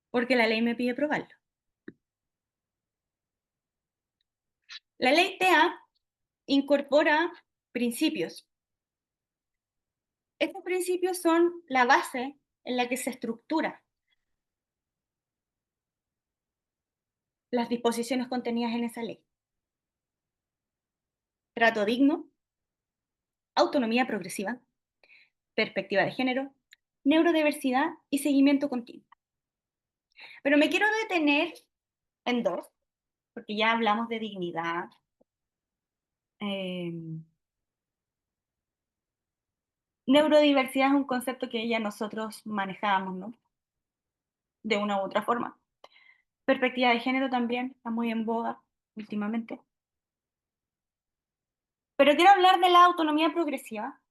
Porque la ley me pide probarlo. La ley TEA incorpora principios. Estos principios son la base en la que se estructura las disposiciones contenidas en esa ley. Trato digno, autonomía progresiva, perspectiva de género, neurodiversidad y seguimiento continuo. Pero me quiero detener en 2, porque ya hablamos de dignidad. Neurodiversidad es un concepto que ya nosotros manejábamos, ¿no? De una u otra forma. Perspectiva de género también está muy en boga últimamente. Pero quiero hablar de la autonomía progresiva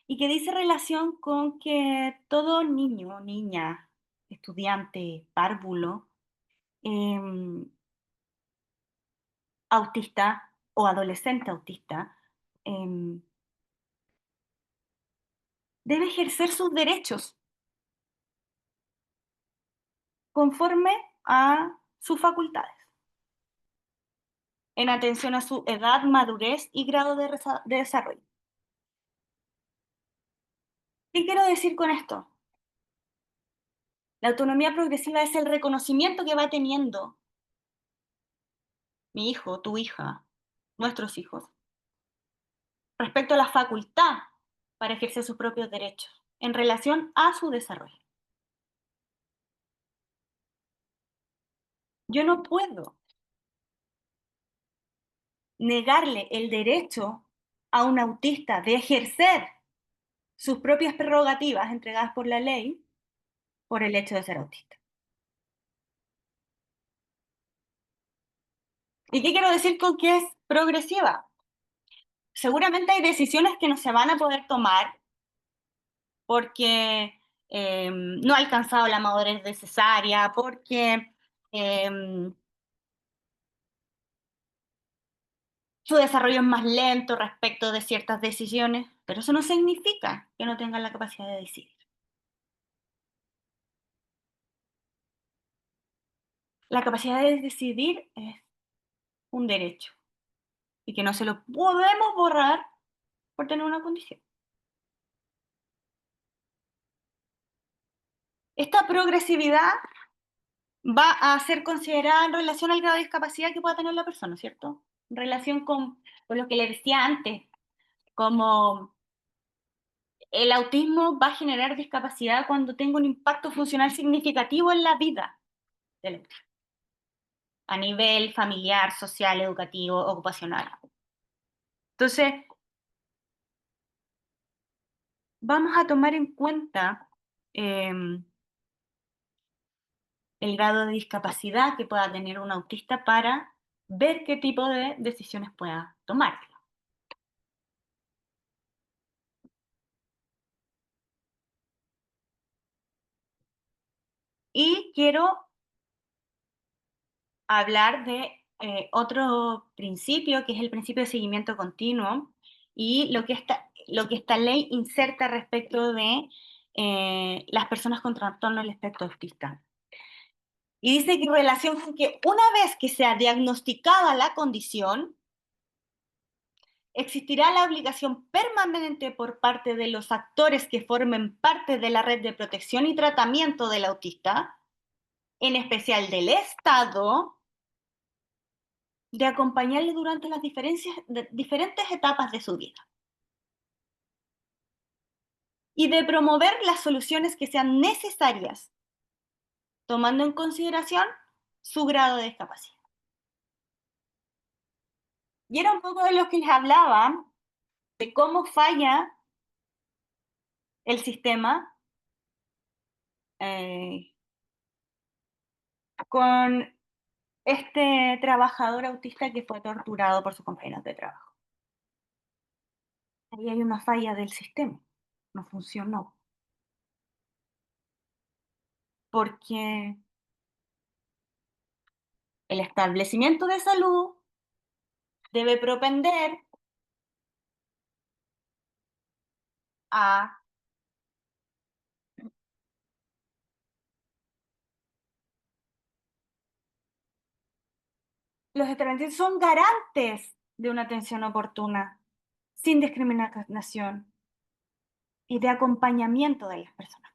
y que dice relación con que todo niño, niña, estudiante, párvulo, autista o adolescente autista, debe ejercer sus derechos conforme a sus facultades, en atención a su edad, madurez y grado de desarrollo. ¿Qué quiero decir con esto? La autonomía progresiva es el reconocimiento que va teniendo mi hijo, tu hija, nuestros hijos, respecto a la facultad para ejercer sus propios derechos en relación a su desarrollo. Yo no puedo negarle el derecho a un autista de ejercer sus propias prerrogativas entregadas por la ley por el hecho de ser autista. ¿Y qué quiero decir con que es progresiva? Seguramente hay decisiones que no se van a poder tomar porque no ha alcanzado la madurez necesaria, porque su desarrollo es más lento respecto de ciertas decisiones, pero eso no significa que no tengan la capacidad de decidir. La capacidad de decidir es un derecho y que no se lo podemos borrar por tener una condición. Esta progresividad va a ser considerada en relación al grado de discapacidad que pueda tener la persona, ¿cierto? En relación con lo que le decía antes, como el autismo va a generar discapacidad cuando tenga un impacto funcional significativo en la vida del autista, a nivel familiar, social, educativo, ocupacional. Entonces, vamos a tomar en cuenta el grado de discapacidad que pueda tener un autista para ver qué tipo de decisiones pueda tomar. Y quiero hablar de otro principio, que es el principio de seguimiento continuo, y lo que esta ley inserta respecto de las personas con trastorno del espectro autista. Y dice que en relación con que una vez que sea diagnosticada la condición, existirá la obligación permanente por parte de los actores que formen parte de la red de protección y tratamiento del autista, en especial del Estado, de acompañarle durante las diferentes etapas de su vida y de promover las soluciones que sean necesarias, tomando en consideración su grado de discapacidad. Y era un poco de lo que les hablaba, de cómo falla el sistema con este trabajador autista que fue torturado por sus compañeros de trabajo. Ahí hay una falla del sistema, no funcionó. Porque el establecimiento de salud debe propender a los establecimientos son garantes de una atención oportuna, sin discriminación y de acompañamiento de las personas.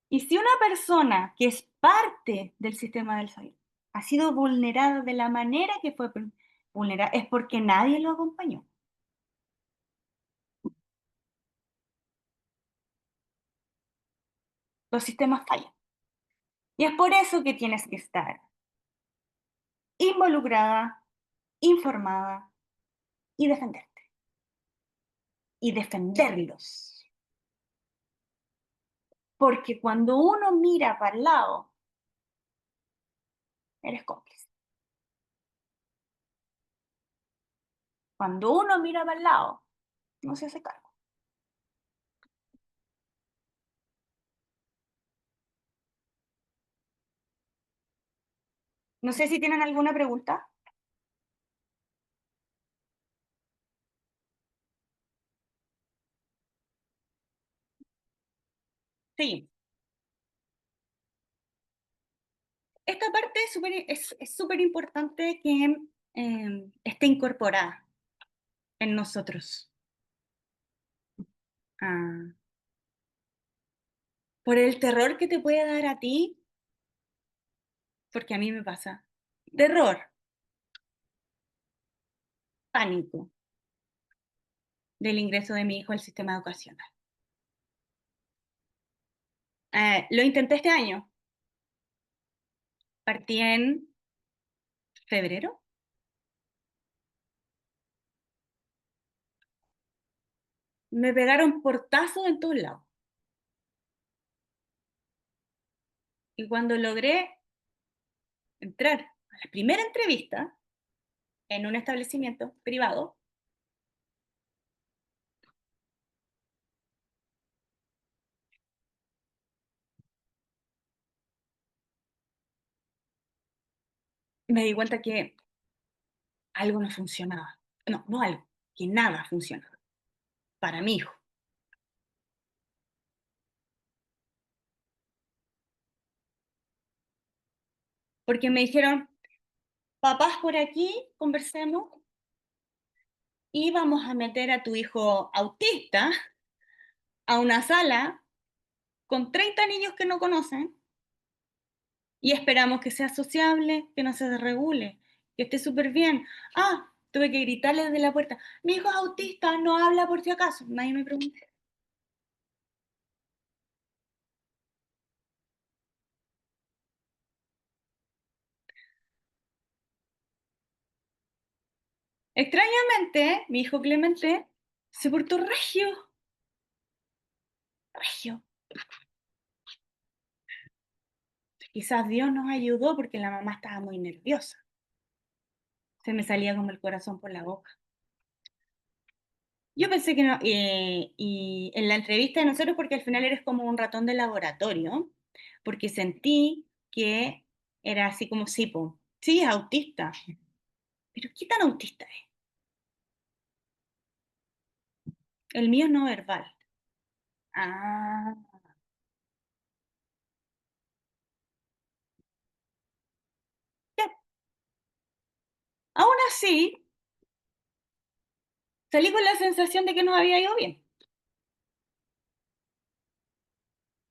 Y si una persona que es parte del sistema del salud ha sido vulnerada de la manera que fue vulnerada, es porque nadie lo acompañó. Los sistemas fallan. Y es por eso que tienes que estar involucrada, informada y defenderte. Y defenderlos. Porque cuando uno mira para el lado, eres cómplice. Cuando uno mira para el lado, no se hace cargo. No sé si tienen alguna pregunta. Sí. Esta parte es súper importante que esté incorporada en nosotros. Ah, por el terror que te puede dar a ti, porque a mí me pasa. Terror, pánico del ingreso de mi hijo al sistema educacional. Lo intenté este año. Partí en febrero. Me pegaron portazos en todos lados. Y cuando logré entrar a la primera entrevista en un establecimiento privado, me di cuenta que algo no funcionaba. No algo, que nada funcionaba para mi hijo. Porque me dijeron, papás por aquí, conversemos y vamos a meter a tu hijo autista a una sala con 30 niños que no conocen y esperamos que sea sociable, que no se desregule, que esté súper bien. Ah, tuve que gritarle desde la puerta, mi hijo es autista, no habla por si acaso. Nadie me preguntó. Extrañamente, mi hijo Clemente se portó regio. Regio. Quizás Dios nos ayudó porque la mamá estaba muy nerviosa. Se me salía como el corazón por la boca. Yo pensé que no, y en la entrevista de nosotros, porque al final eres como un ratón de laboratorio, porque sentí que era así como, sí, po, sí, es autista, pero ¿qué tan autista es? El mío es no verbal. Ah, ya. Aún así, salí con la sensación de que nos había ido bien.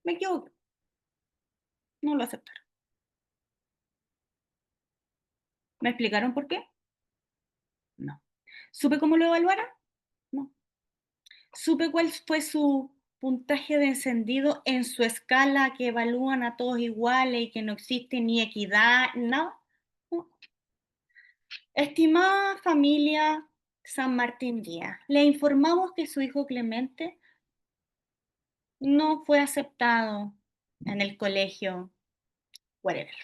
Me equivoqué. No lo aceptaron. ¿Me explicaron por qué? No. ¿Supe cómo lo evaluaron? No. ¿Supe cuál fue su puntaje de encendido en su escala que evalúan a todos iguales y que no existe ni equidad? No. No. Estimada familia San Martín Díaz, le informamos que su hijo Clemente no fue aceptado en el colegio, whatever.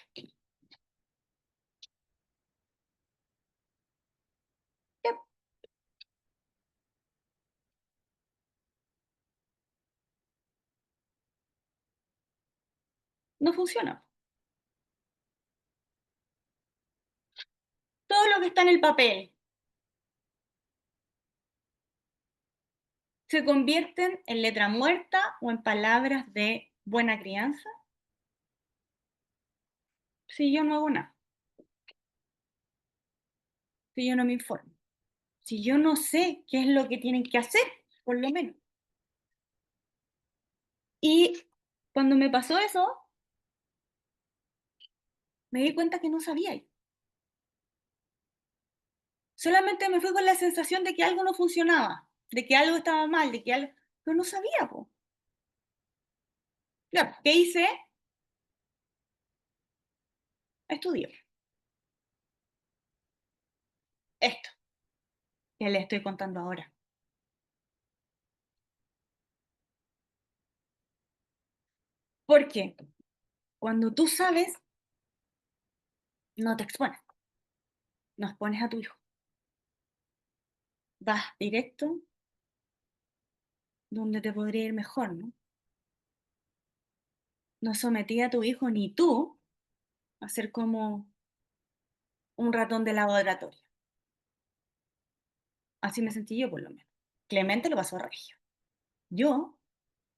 Yep. No funciona. Todo lo que está en el papel se convierten en letra muerta o en palabras de buena crianza si yo no hago nada, si yo no me informo, si yo no sé qué es lo que tienen que hacer, por lo menos. Y cuando me pasó eso, me di cuenta que no sabía. Solamente me fui con la sensación de que algo no funcionaba, de que algo estaba mal, de que algo... Pero no sabía, po. Claro, ¿qué hice? Estudié. Esto que les estoy contando ahora. Porque cuando tú sabes, no te expones, no expones a tu hijo. Vas directo donde te podría ir mejor, ¿no? No sometí a tu hijo ni tú a ser como un ratón de laboratorio. Así me sentí yo, por lo menos. Clemente lo pasó regio. Yo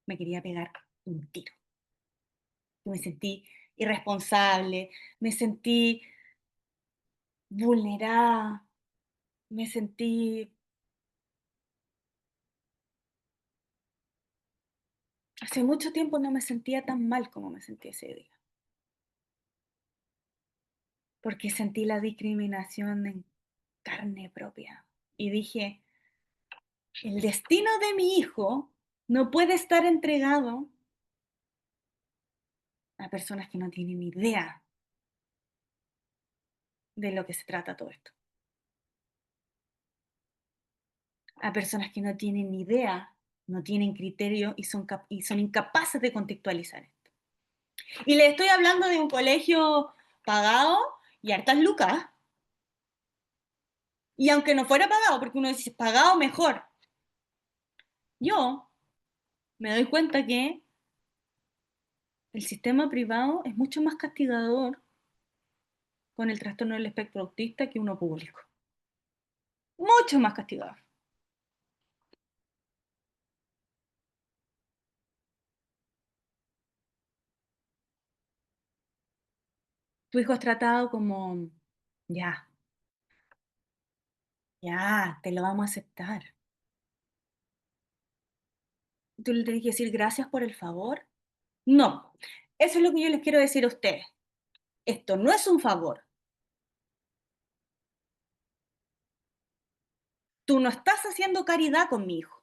me quería pegar un tiro. Me sentí irresponsable, me sentí vulnerada, me sentí... Hace mucho tiempo no me sentía tan mal como me sentí ese día. Porque sentí la discriminación en carne propia. Y dije, el destino de mi hijo no puede estar entregado a personas que no tienen ni idea de lo que se trata todo esto. A personas que no tienen ni idea, no tienen criterio y son incapaces de contextualizar esto. Y le estoy hablando de un colegio pagado y hartas lucas. Y aunque no fuera pagado, porque uno dice pagado mejor, yo me doy cuenta que el sistema privado es mucho más castigador con el trastorno del espectro autista que uno público. Mucho más castigador. Tu hijo es tratado como, ya, ya, te lo vamos a aceptar. Tú le tienes que decir gracias por el favor. No, eso es lo que yo les quiero decir a ustedes. Esto no es un favor. Tú no estás haciendo caridad con mi hijo.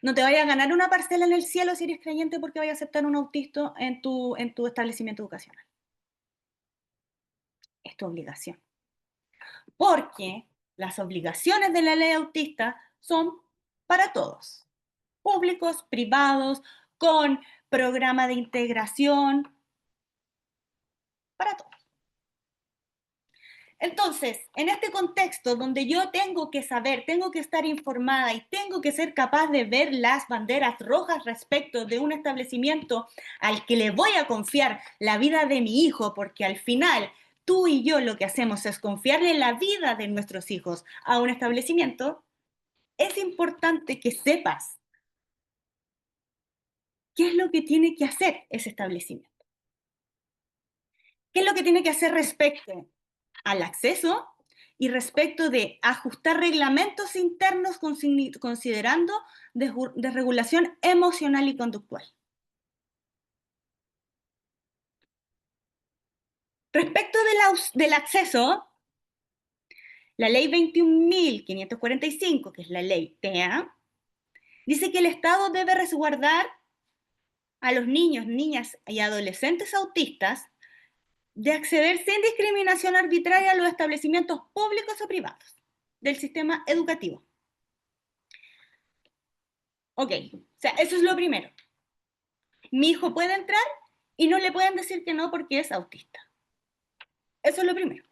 No te vayas a ganar una parcela en el cielo si eres creyente porque vayas a aceptar un autista en tu establecimiento educacional. Es tu obligación. Porque las obligaciones de la ley autista son para todos, públicos, privados, con programa de integración, para todos. Entonces, en este contexto donde yo tengo que saber, tengo que estar informada y tengo que ser capaz de ver las banderas rojas respecto de un establecimiento al que le voy a confiar la vida de mi hijo, porque al final tú y yo lo que hacemos es confiarle la vida de nuestros hijos a un establecimiento, es importante que sepas qué es lo que tiene que hacer ese establecimiento. ¿Qué es lo que tiene que hacer respecto al acceso y respecto de ajustar reglamentos internos considerando desregulación emocional y conductual? Respecto del acceso, la ley 21.545, que es la ley TEA, dice que el Estado debe resguardar a los niños, niñas y adolescentes autistas de acceder sin discriminación arbitraria a los establecimientos públicos o privados del sistema educativo. Ok, o sea, eso es lo primero. mi hijo puede entrar y no le pueden decir que no porque es autista. Eso es lo primero.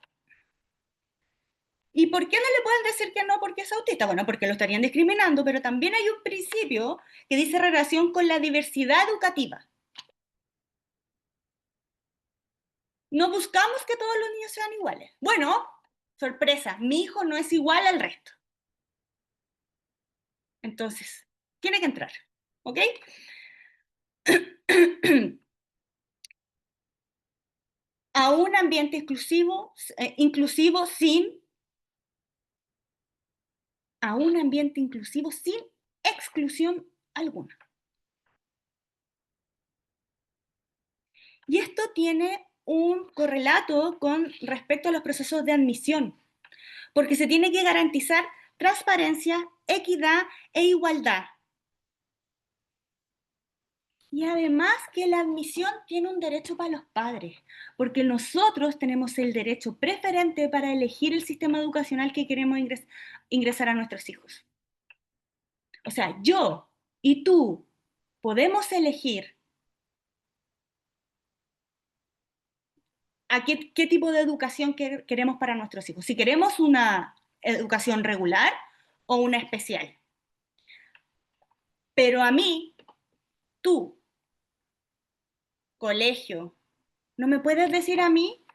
¿Y por qué no le pueden decir que no porque es autista? Bueno, porque lo estarían discriminando, pero también hay un principio que dice relación con la diversidad educativa. No buscamos que todos los niños sean iguales. Bueno, sorpresa, mi hijo no es igual al resto. Entonces, tiene que entrar, ¿ok? A un ambiente inclusivo sin exclusión alguna. Y esto tiene un correlato con respecto a los procesos de admisión, porque se tiene que garantizar transparencia, equidad e igualdad. Y además que la admisión tiene un derecho para los padres, porque nosotros tenemos el derecho preferente para elegir el sistema educacional que queremos ingresar a nuestros hijos. O sea, yo y tú podemos elegir a qué tipo de educación queremos para nuestros hijos. Si queremos una educación regular o una especial. Pero a mí, tú, colegio, no me puedes decir a mí,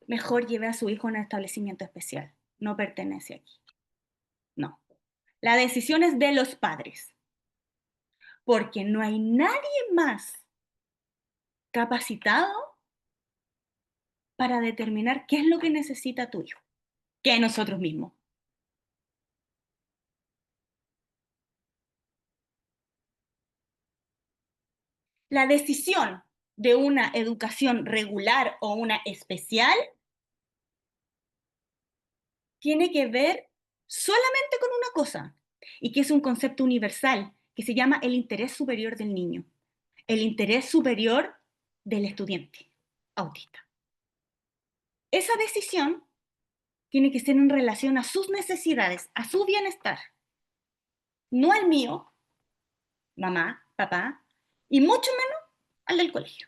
mejor lleve a su hijo a un establecimiento especial. No pertenece aquí. No. La decisión es de los padres. Porque no hay nadie más capacitado para determinar qué es lo que necesita tu hijo que nosotros mismos. La decisión de una educación regular o una especial tiene que ver solamente con una cosa, y que es un concepto universal, que se llama el interés superior del niño, el interés superior del estudiante autista. Esa decisión tiene que ser en relación a sus necesidades, a su bienestar, no al mío, mamá, papá, y mucho menos al del colegio.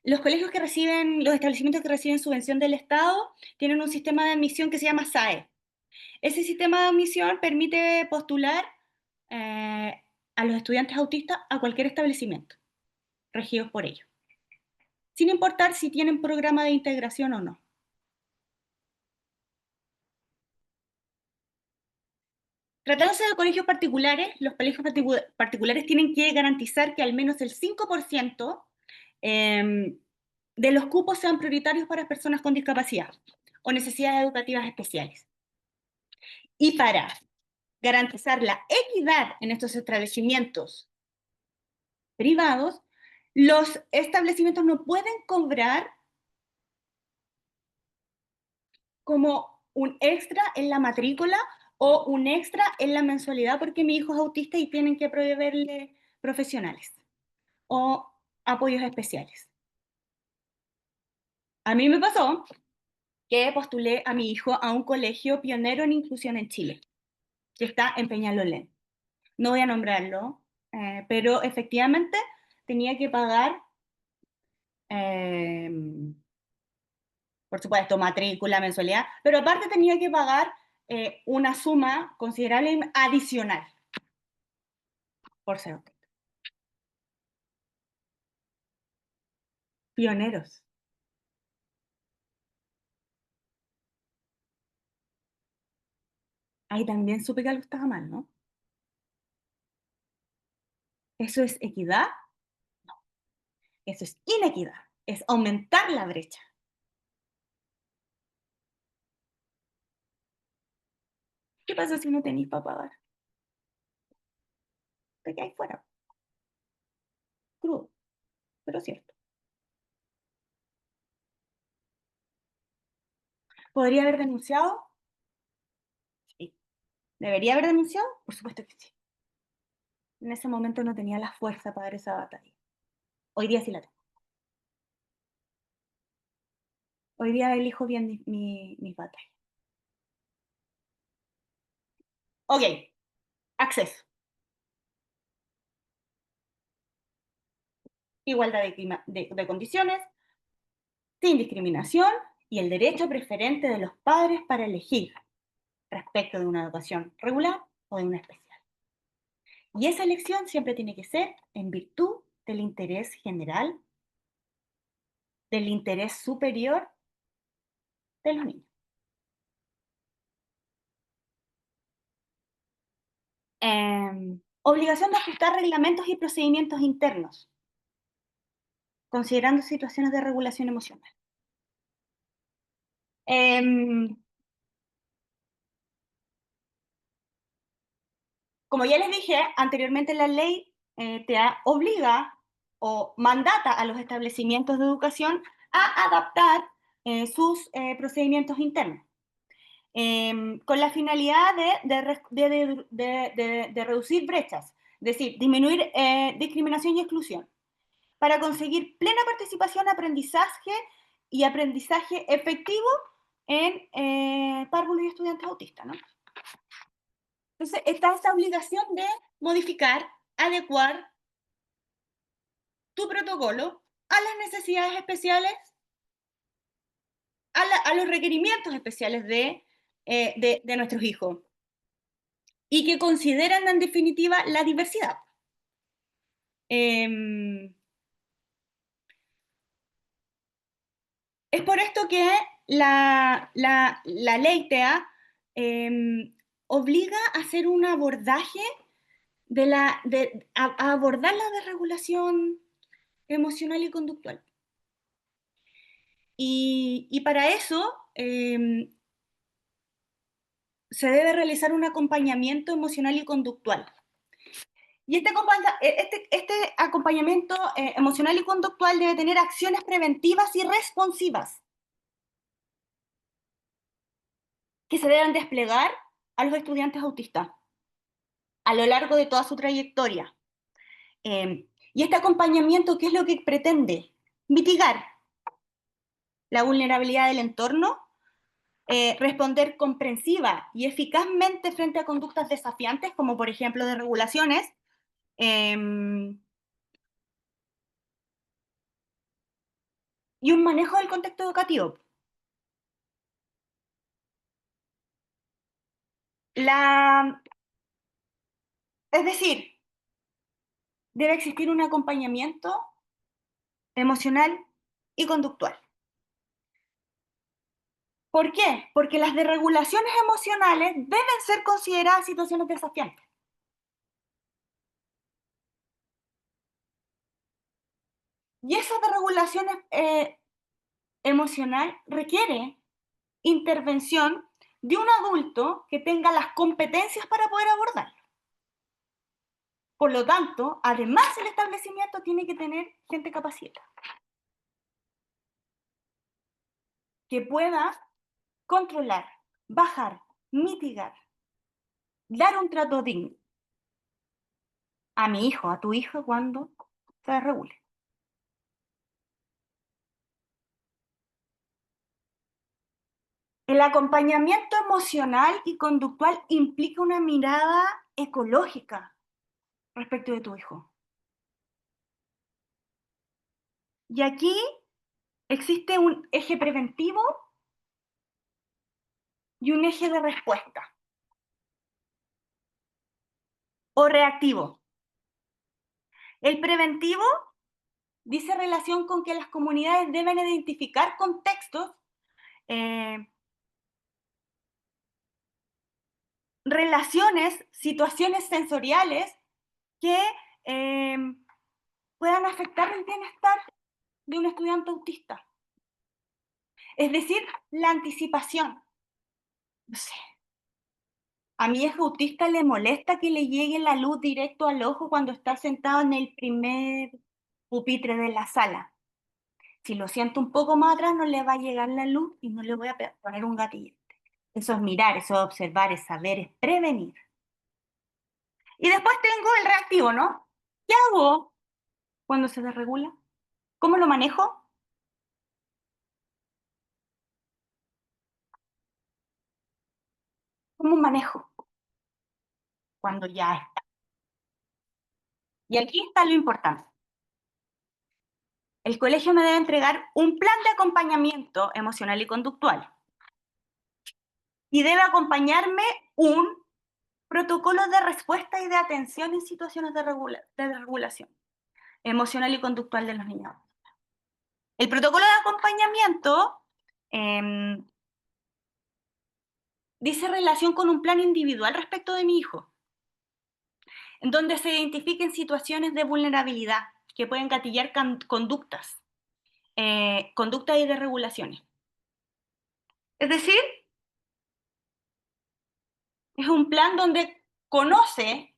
Los colegios que reciben, los establecimientos que reciben subvención del Estado, tienen un sistema de admisión que se llama SAE. Ese sistema de admisión permite postular a los estudiantes autistas a cualquier establecimiento, regidos por ello, sin importar si tienen programa de integración o no. Tratándose de colegios particulares, los colegios particulares tienen que garantizar que al menos el 5% de los cupos sean prioritarios para personas con discapacidad o necesidades educativas especiales. Y para garantizar la equidad en estos establecimientos privados, los establecimientos no pueden cobrar como un extra en la matrícula o un extra en la mensualidad porque mi hijo es autista y tienen que proveerle profesionales o apoyos especiales. A mí me pasó que postulé a mi hijo a un colegio pionero en inclusión en Chile, que está en Peñalolén. No voy a nombrarlo, pero efectivamente tenía que pagar, por supuesto, matrícula, mensualidad, pero aparte tenía que pagar una suma considerable adicional por ser autista. Pioneros. Ahí también supe que algo estaba mal, ¿no? ¿Eso es equidad? No. Eso es inequidad. Es aumentar la brecha. ¿Qué pasa si no tenéis para pagar? Te quedáis fuera. Crudo, pero cierto. ¿Podría haber denunciado? Sí. ¿Debería haber denunciado? Por supuesto que sí. En ese momento no tenía la fuerza para dar esa batalla. Hoy día sí la tengo. Hoy día elijo bien mis batallas. Ok, acceso. Igualdad de condiciones, sin discriminación y el derecho preferente de los padres para elegir respecto de una educación regular o de una especial. Y esa elección siempre tiene que ser en virtud del interés general, del interés superior de los niños. Obligación de ajustar reglamentos y procedimientos internos, considerando situaciones de regulación emocional. Como ya les dije anteriormente, la ley te obliga o mandata a los establecimientos de educación a adaptar sus procedimientos internos, con la finalidad de reducir brechas, es decir, disminuir discriminación y exclusión, para conseguir plena participación, aprendizaje y aprendizaje efectivo en párvulos y estudiantes autistas, ¿no? Entonces, está esta obligación de modificar, adecuar tu protocolo a las necesidades especiales, a los requerimientos especiales de nuestros hijos y que consideran en definitiva la diversidad. Es por esto que la ley TEA obliga a hacer un abordaje a abordar la desregulación emocional y conductual. Y para eso se debe realizar un acompañamiento emocional y conductual. Y este acompañamiento emocional y conductual debe tener acciones preventivas y responsivas que se deben desplegar a los estudiantes autistas a lo largo de toda su trayectoria. Y este acompañamiento, ¿qué es lo que pretende? Mitigar la vulnerabilidad del entorno, responder comprensiva y eficazmente frente a conductas desafiantes, como por ejemplo de regulaciones, y un manejo del contexto educativo. Es decir, debe existir un acompañamiento emocional y conductual. ¿Por qué? Porque las desregulaciones emocionales deben ser consideradas situaciones desafiantes. Y esa desregulación emocional requiere intervención de un adulto que tenga las competencias para poder abordarlo. Por lo tanto, además el establecimiento tiene que tener gente capacitada, que pueda controlar, bajar, mitigar, dar un trato digno a mi hijo, a tu hijo cuando se desregule. El acompañamiento emocional y conductual implica una mirada ecológica respecto de tu hijo. Y aquí existe un eje preventivo y un eje de respuesta o reactivo. El preventivo dice relación con que las comunidades deben identificar contextos, relaciones, situaciones sensoriales que puedan afectar el bienestar de un estudiante autista. Es decir, la anticipación. No sé. A mi hijo autista le molesta que le llegue la luz directo al ojo cuando está sentado en el primer pupitre de la sala. Si lo siento un poco más atrás, no le va a llegar la luz y no le voy a poner un gatillete. Eso es mirar, eso es observar, es saber, es prevenir. Y después tengo el reactivo, ¿no? ¿Qué hago cuando se desregula? ¿Cómo lo manejo? como un manejo, cuando ya está. Y aquí está lo importante. El colegio me debe entregar un plan de acompañamiento emocional y conductual. Y debe acompañarme un protocolo de respuesta y de atención en situaciones de regulación emocional y conductual de los niños. El protocolo de acompañamiento dice relación con un plan individual respecto de mi hijo, en donde se identifiquen situaciones de vulnerabilidad que pueden gatillar conductas y desregulaciones. Es decir, es un plan donde conoce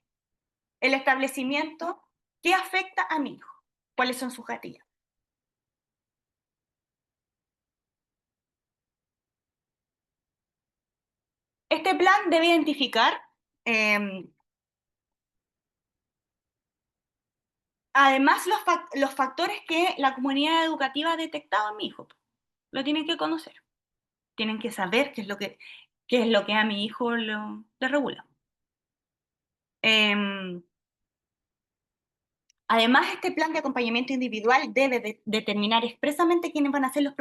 el establecimiento qué afecta a mi hijo, cuáles son sus gatillos. Este plan debe identificar, además, los factores que la comunidad educativa ha detectado en mi hijo. Lo tienen que conocer. Tienen que saber qué es lo que a mi hijo le regula. Además, este plan de acompañamiento individual debe determinar expresamente quiénes van a ser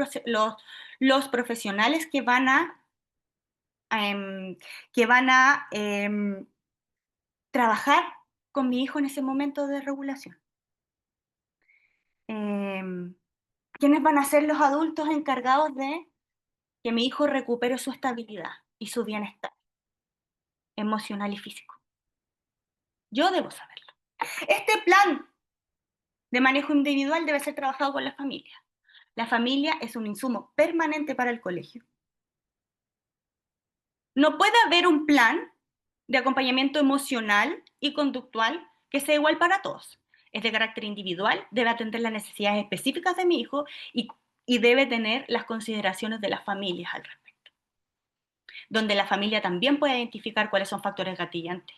los profesionales que van a trabajar con mi hijo en ese momento de regulación. ¿Quiénes van a ser los adultos encargados de que mi hijo recupere su estabilidad y su bienestar emocional y físico? Yo debo saberlo. Este plan de manejo individual debe ser trabajado con la familia. La familia es un insumo permanente para el colegio. No puede haber un plan de acompañamiento emocional y conductual que sea igual para todos. Es de carácter individual, debe atender las necesidades específicas de mi hijo y debe tener las consideraciones de las familias al respecto, donde la familia también puede identificar cuáles son factores gatillantes.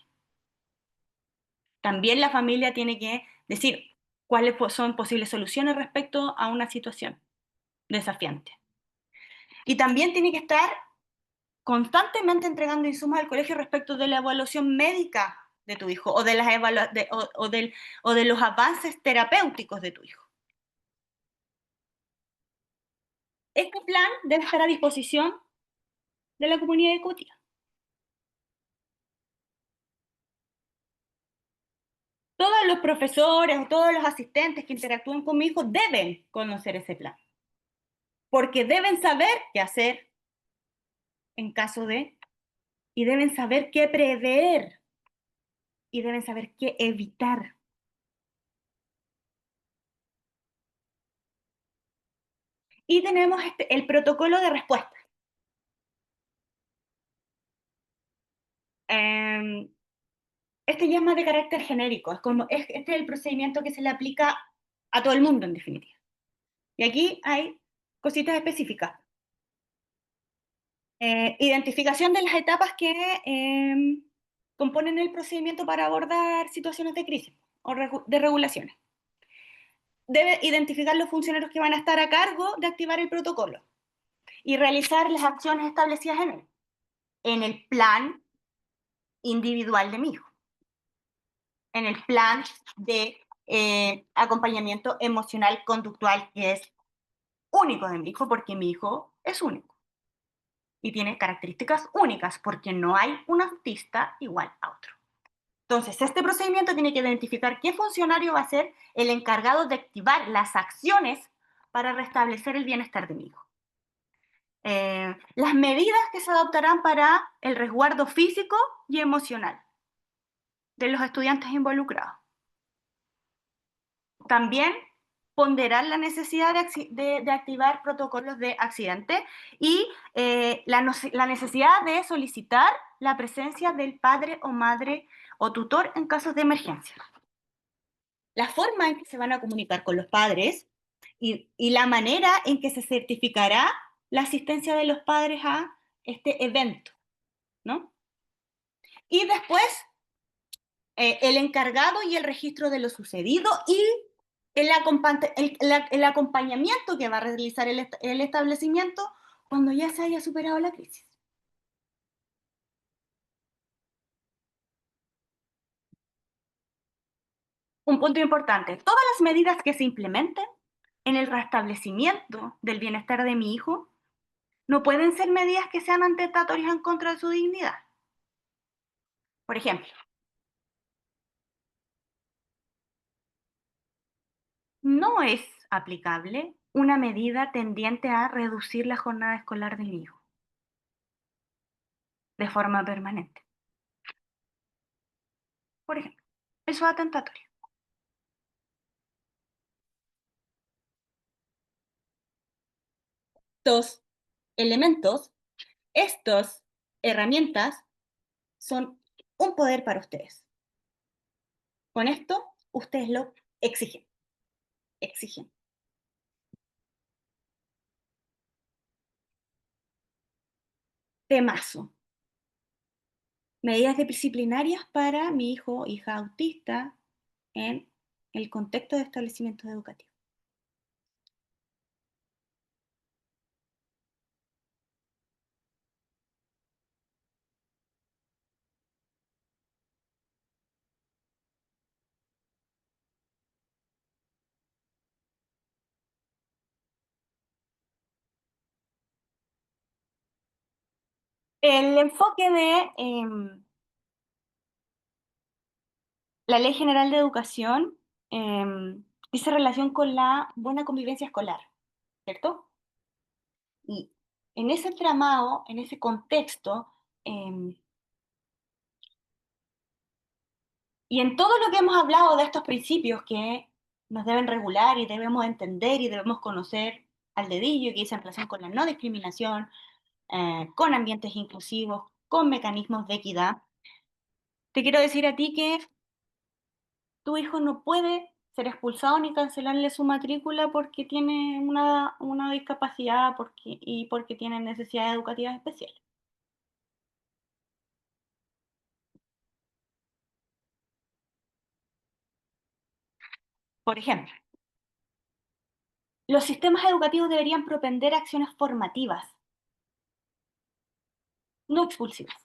También la familia tiene que decir cuáles son posibles soluciones respecto a una situación desafiante. Y también tiene que estar constantemente entregando insumos al colegio respecto de la evaluación médica de tu hijo o de los avances terapéuticos de tu hijo. Este plan debe estar a disposición de la comunidad educativa. Todos los profesores o todos los asistentes que interactúen con mi hijo deben conocer ese plan, porque deben saber qué hacer en caso de, y deben saber qué prever, y deben saber qué evitar. Y tenemos el protocolo de respuesta. Este ya es más de carácter genérico, este es el procedimiento que se le aplica a todo el mundo en definitiva. Y aquí hay cositas específicas. Identificación de las etapas que componen el procedimiento para abordar situaciones de crisis o de regulaciones. Debe identificar los funcionarios que van a estar a cargo de activar el protocolo y realizar las acciones establecidas en el plan individual de mi hijo, en el plan de acompañamiento emocional conductual que es único de mi hijo, porque mi hijo es único y tiene características únicas, porque no hay un autista igual a otro. Entonces, este procedimiento tiene que identificar qué funcionario va a ser el encargado de activar las acciones para restablecer el bienestar de mi hijo. Las medidas que se adoptarán para el resguardo físico y emocional de los estudiantes involucrados. También ponderar la necesidad de activar protocolos de accidente y la necesidad de solicitar la presencia del padre o madre o tutor en casos de emergencia. La forma en que se van a comunicar con los padres y la manera en que se certificará la asistencia de los padres a este evento, ¿no? Y después, el encargado y el registro de lo sucedido y el acompañamiento que va a realizar el establecimiento cuando ya se haya superado la crisis. un punto importante, todas las medidas que se implementen en el restablecimiento del bienestar de mi hijo no pueden ser medidas que sean atentatorias en contra de su dignidad. Por ejemplo, no es aplicable una medida tendiente a reducir la jornada escolar de mi hijo de forma permanente. Por ejemplo, eso es atentatorio. Estos elementos, estas herramientas son un poder para ustedes. Con esto, ustedes lo exigen. Exigen. Temazo. Medidas disciplinarias para mi hijo o hija autista en el contexto de establecimientos educativos. El enfoque de la Ley General de Educación dice relación con la buena convivencia escolar, ¿cierto? Y en ese tramado, en ese contexto, y en todo lo que hemos hablado de estos principios que nos deben regular y debemos entender y debemos conocer al dedillo, que dice en relación con la no discriminación, con ambientes inclusivos, con mecanismos de equidad, te quiero decir a ti que tu hijo no puede ser expulsado ni cancelarle su matrícula porque tiene una discapacidad y porque tiene necesidades educativas especiales. Por ejemplo, los sistemas educativos deberían propender acciones formativas, no expulsivas.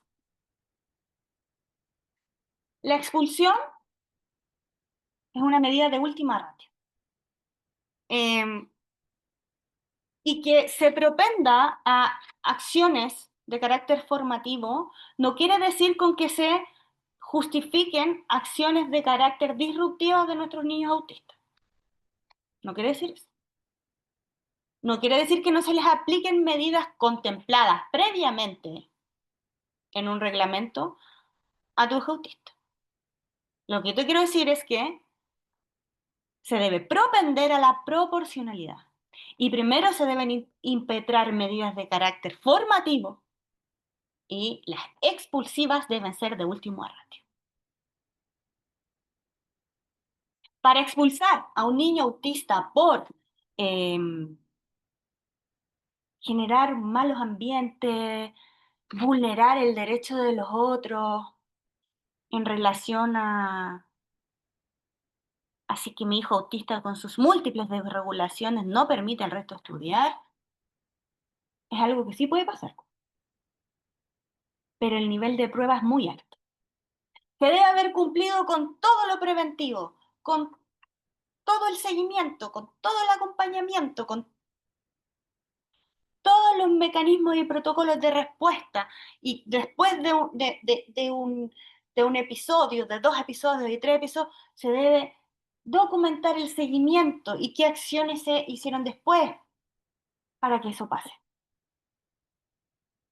La expulsión es una medida de última ratio. Y que se propenda a acciones de carácter formativo no quiere decir con que se justifiquen acciones de carácter disruptivo de nuestros niños autistas. No quiere decir eso. No quiere decir que no se les apliquen medidas contempladas previamente en un reglamento a tu hijo autista. Lo que te quiero decir es que se debe propender a la proporcionalidad. Y primero se deben impetrar medidas de carácter formativo y las expulsivas deben ser de último ratio. Para expulsar a un niño autista por generar malos ambientes, vulnerar el derecho de los otros en relación a... Así que mi hijo autista con sus múltiples desregulaciones no permite al resto estudiar, es algo que sí puede pasar, pero el nivel de prueba es muy alto. Se debe haber cumplido con todo lo preventivo, con todo el seguimiento, con todo el acompañamiento, con todos los mecanismos y protocolos de respuesta. Y después de un episodio, de 2 episodios y 3 episodios, se debe documentar el seguimiento y qué acciones se hicieron después para que eso pase.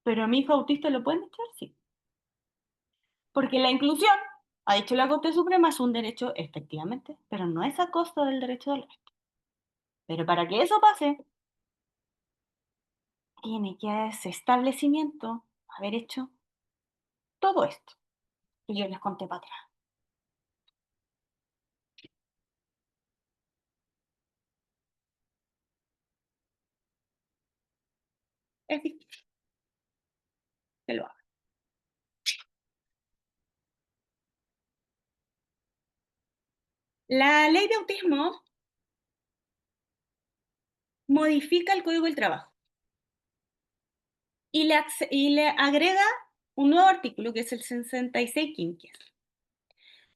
¿Pero a mi hijo autista lo pueden echar? Sí. Porque la inclusión, ha dicho la Corte Suprema, es un derecho, efectivamente, pero no es a costa del derecho del resto. Pero para que eso pase, tiene que ese establecimiento haber hecho todo esto que yo les conté para atrás. Es difícil que lo haga. La ley de autismo modifica el Código del Trabajo y le agrega un nuevo artículo que es el 66 quinquies.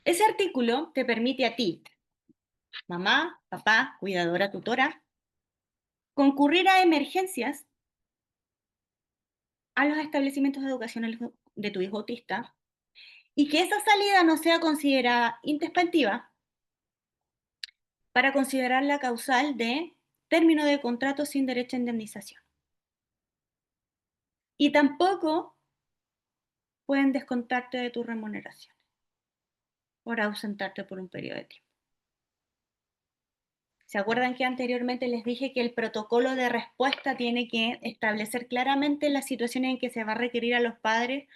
Ese artículo te permite a ti, mamá, papá, cuidadora, tutora, concurrir a emergencias a los establecimientos educacionales de tu hijo autista y que esa salida no sea considerada intempestiva para considerar la causal de término de contrato sin derecho a indemnización. Y tampoco pueden descontarte de tu remuneración por ausentarte por un periodo de tiempo. ¿Se acuerdan que anteriormente les dije que el protocolo de respuesta tiene que establecer claramente las situaciones en que se va a requerir a los padres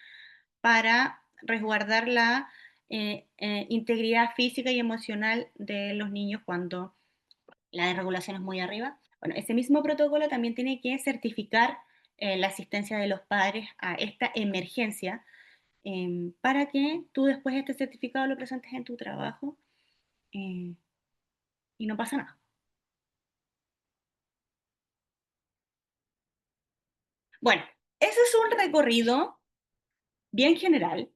para resguardar la integridad física y emocional de los niños cuando la desregulación es muy arriba? Bueno, ese mismo protocolo también tiene que certificar la asistencia de los padres a esta emergencia para que tú después este certificado lo presentes en tu trabajo y no pasa nada. Bueno, eso es un recorrido bien general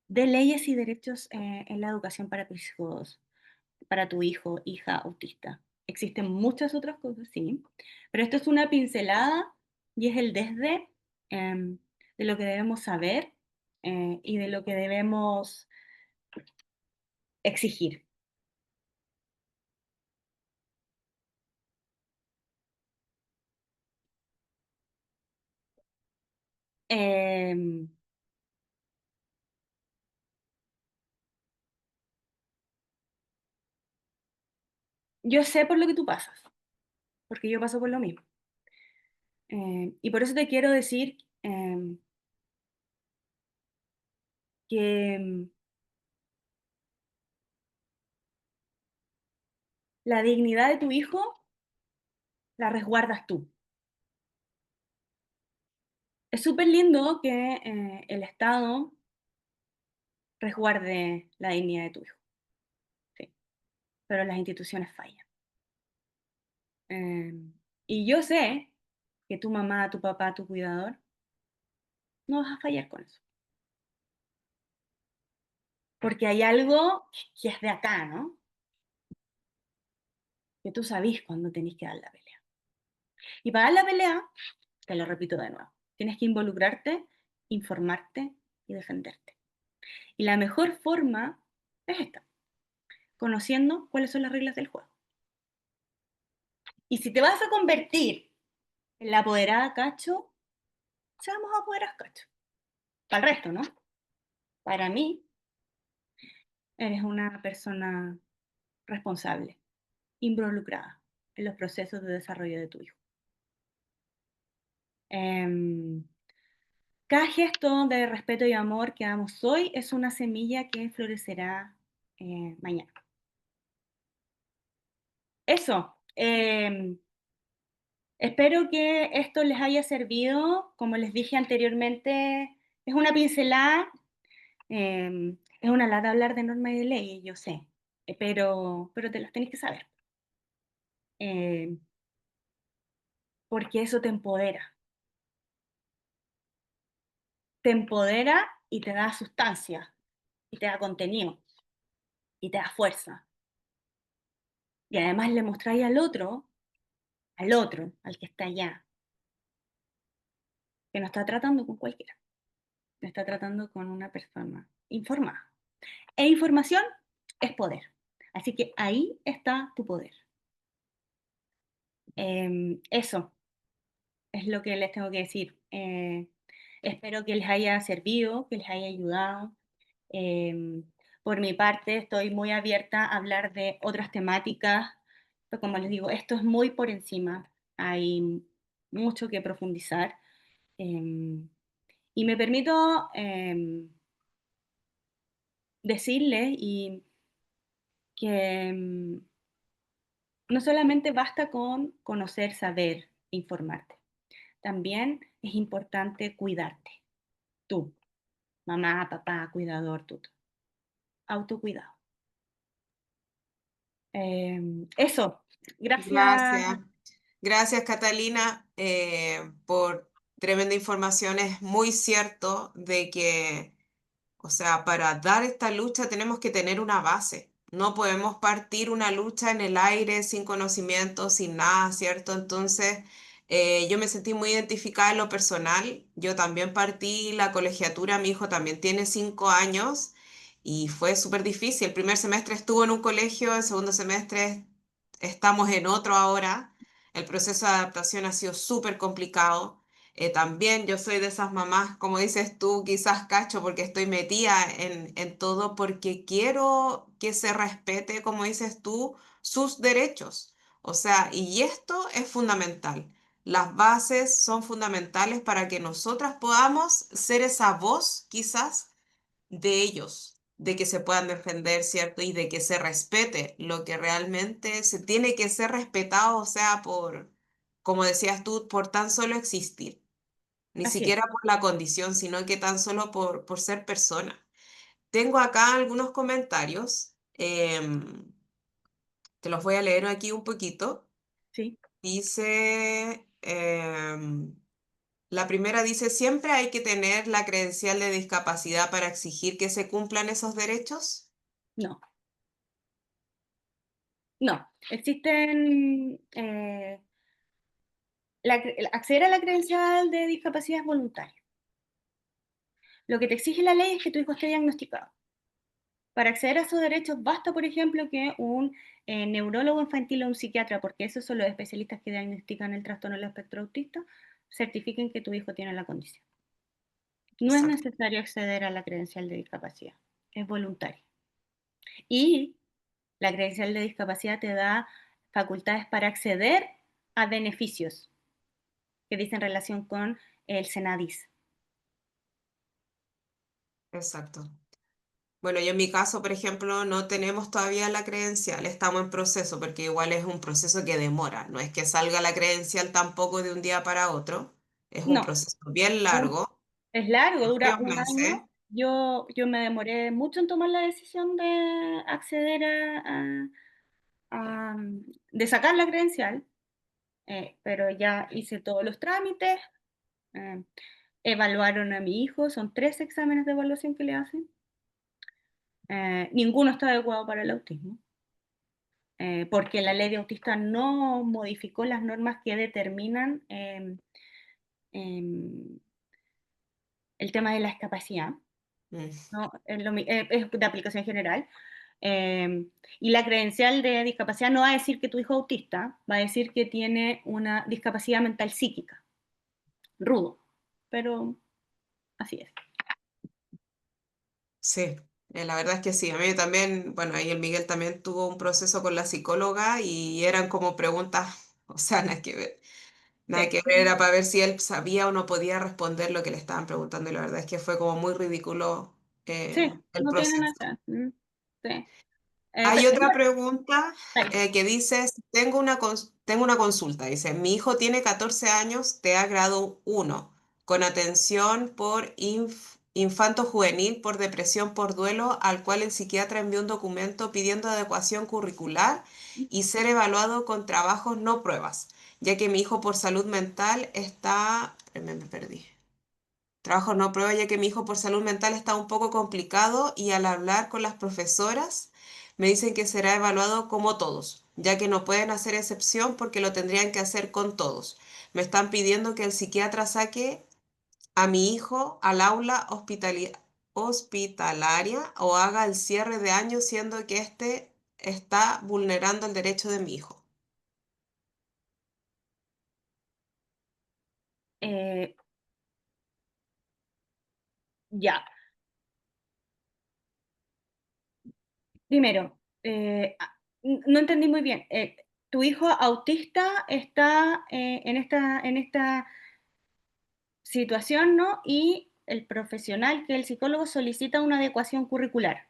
de leyes y derechos en la educación para tus hijos, para tu hijo, hija autista. Existen muchas otras cosas, sí, pero esto es una pincelada y es el desde de lo que debemos saber y de lo que debemos exigir. Em, yo sé por lo que tú pasas, porque yo paso por lo mismo. Y por eso te quiero decir que la dignidad de tu hijo la resguardas tú. Es súper lindo que el Estado resguarde la dignidad de tu hijo, sí, pero las instituciones fallan. Y yo sé que tu mamá, tu papá, tu cuidador, no vas a fallar con eso. Porque hay algo que es de acá, ¿no? Que tú sabís cuándo tenés que dar la pelea. Y para dar la pelea, te lo repito de nuevo, tienes que involucrarte, informarte y defenderte. Y la mejor forma es esta, conociendo cuáles son las reglas del juego. Y si te vas a convertir en la apoderada Cacho, seamos apoderadas Cacho. Para el resto, ¿no? Para mí, eres una persona responsable, involucrada en los procesos de desarrollo de tu hijo. Cada gesto de respeto y amor que damos hoy es una semilla que florecerá mañana. Eso. Espero que esto les haya servido. Como les dije anteriormente, es una pincelada. Es una lata hablar de normas y de leyes, yo sé, pero te las tenés que saber. Porque eso te empodera. Te empodera y te da sustancia, y te da contenido, y te da fuerza. Y además le mostráis al que está allá, que no está tratando con cualquiera, no está tratando con una persona informada. E información es poder. Así que ahí está tu poder. Eso es lo que les tengo que decir. Espero que les haya servido, que les haya ayudado. Por mi parte, estoy muy abierta a hablar de otras temáticas, pero como les digo, esto es muy por encima. Hay mucho que profundizar. Y me permito decirles que no solamente basta con conocer, saber, informarte. También es importante cuidarte. Tú, mamá, papá, cuidador, tutor. Autocuidado. Eso. Gracias. Gracias. Gracias, Catalina, por tremenda información. Es muy cierto de que O sea, para dar esta lucha tenemos que tener una base. No podemos partir una lucha en el aire sin conocimiento, sin nada, ¿cierto? Entonces, yo me sentí muy identificada en lo personal. Yo también partí la colegiatura, mi hijo también tiene 5 años y fue súper difícil. El primer semestre estuvo en un colegio, el segundo semestre estamos en otro ahora. El proceso de adaptación ha sido súper complicado. También yo soy de esas mamás, como dices tú, quizás cacho porque estoy metida en todo, porque quiero que se respete, como dices tú, sus derechos. O sea, y esto es fundamental. Las bases son fundamentales para que nosotras podamos ser esa voz, quizás, de ellos, de que se puedan defender, ¿cierto? Y de que se respete lo que realmente se tiene que ser respetado, o sea, por, como decías tú, por tan solo existir. Ni Así es. siquiera por la condición, sino que tan solo por ser persona. Tengo acá algunos comentarios, te los voy a leer aquí un poquito. Sí, Dice, la primera dice, ¿siempre hay que tener la credencial de discapacidad para exigir que se cumplan esos derechos? no, no. Existen, acceder a la credencial de discapacidad es voluntario. Lo que te exige la ley es que tu hijo esté diagnosticado. Para acceder a esos derechos basta, por ejemplo, que un neurólogo infantil o un psiquiatra, porque esos son los especialistas que diagnostican el trastorno del espectro autista, certifiquen que tu hijo tiene la condición. No es Exacto, necesario acceder a la credencial de discapacidad, es voluntario. Y la credencial de discapacidad te da facultades para acceder a beneficios que dicen relación con el Senadis. exacto. Bueno, yo en mi caso, por ejemplo, no tenemos todavía la credencial, estamos en proceso, porque igual es un proceso que demora, no es que salga la credencial tampoco de un día para otro, es un No, proceso bien largo, es largo, dura varios un meses. año. Yo me demoré mucho en tomar la decisión de acceder de sacar la credencial, pero ya hice todos los trámites, eh, evaluaron a mi hijo, son 3 exámenes de evaluación que le hacen. Ninguno está adecuado para el autismo, porque la ley de autistas no modificó las normas que determinan em, el tema de la discapacidad, Mm. ¿no? Es de aplicación general. Y la credencial de discapacidad no va a decir que tu hijo es autista, va a decir que tiene una discapacidad mental psíquica, rudo, pero así es. Sí, la verdad es que sí, a mí también, bueno, ahí el Miguel también tuvo un proceso con la psicóloga y eran como preguntas, o sea, nada Sí, que ver, era para ver si él sabía o no podía responder lo que le estaban preguntando y la verdad es que fue como muy ridículo sí, el no tiene nada proceso. que ver. Sí. Hay Pero, otra pregunta dale. que dice, tengo una consulta, dice, mi hijo tiene 14 años, TEA grado 1, con atención por infanto juvenil por depresión por duelo, al cual el psiquiatra envió un documento pidiendo adecuación curricular y ser evaluado con trabajos no pruebas, ya que mi hijo por salud mental está... me perdí. Trabajo no prueba ya que mi hijo por salud mental está un poco complicado y al hablar con las profesoras me dicen que será evaluado como todos, ya que no pueden hacer excepción porque lo tendrían que hacer con todos. Me están pidiendo que el psiquiatra saque a mi hijo al aula hospitalaria o haga el cierre de año siendo que este está vulnerando el derecho de mi hijo. Eh, ya, primero, no entendí muy bien. Tu hijo autista está en esta situación, ¿no? Y el profesional, que es el psicólogo, solicita una adecuación curricular.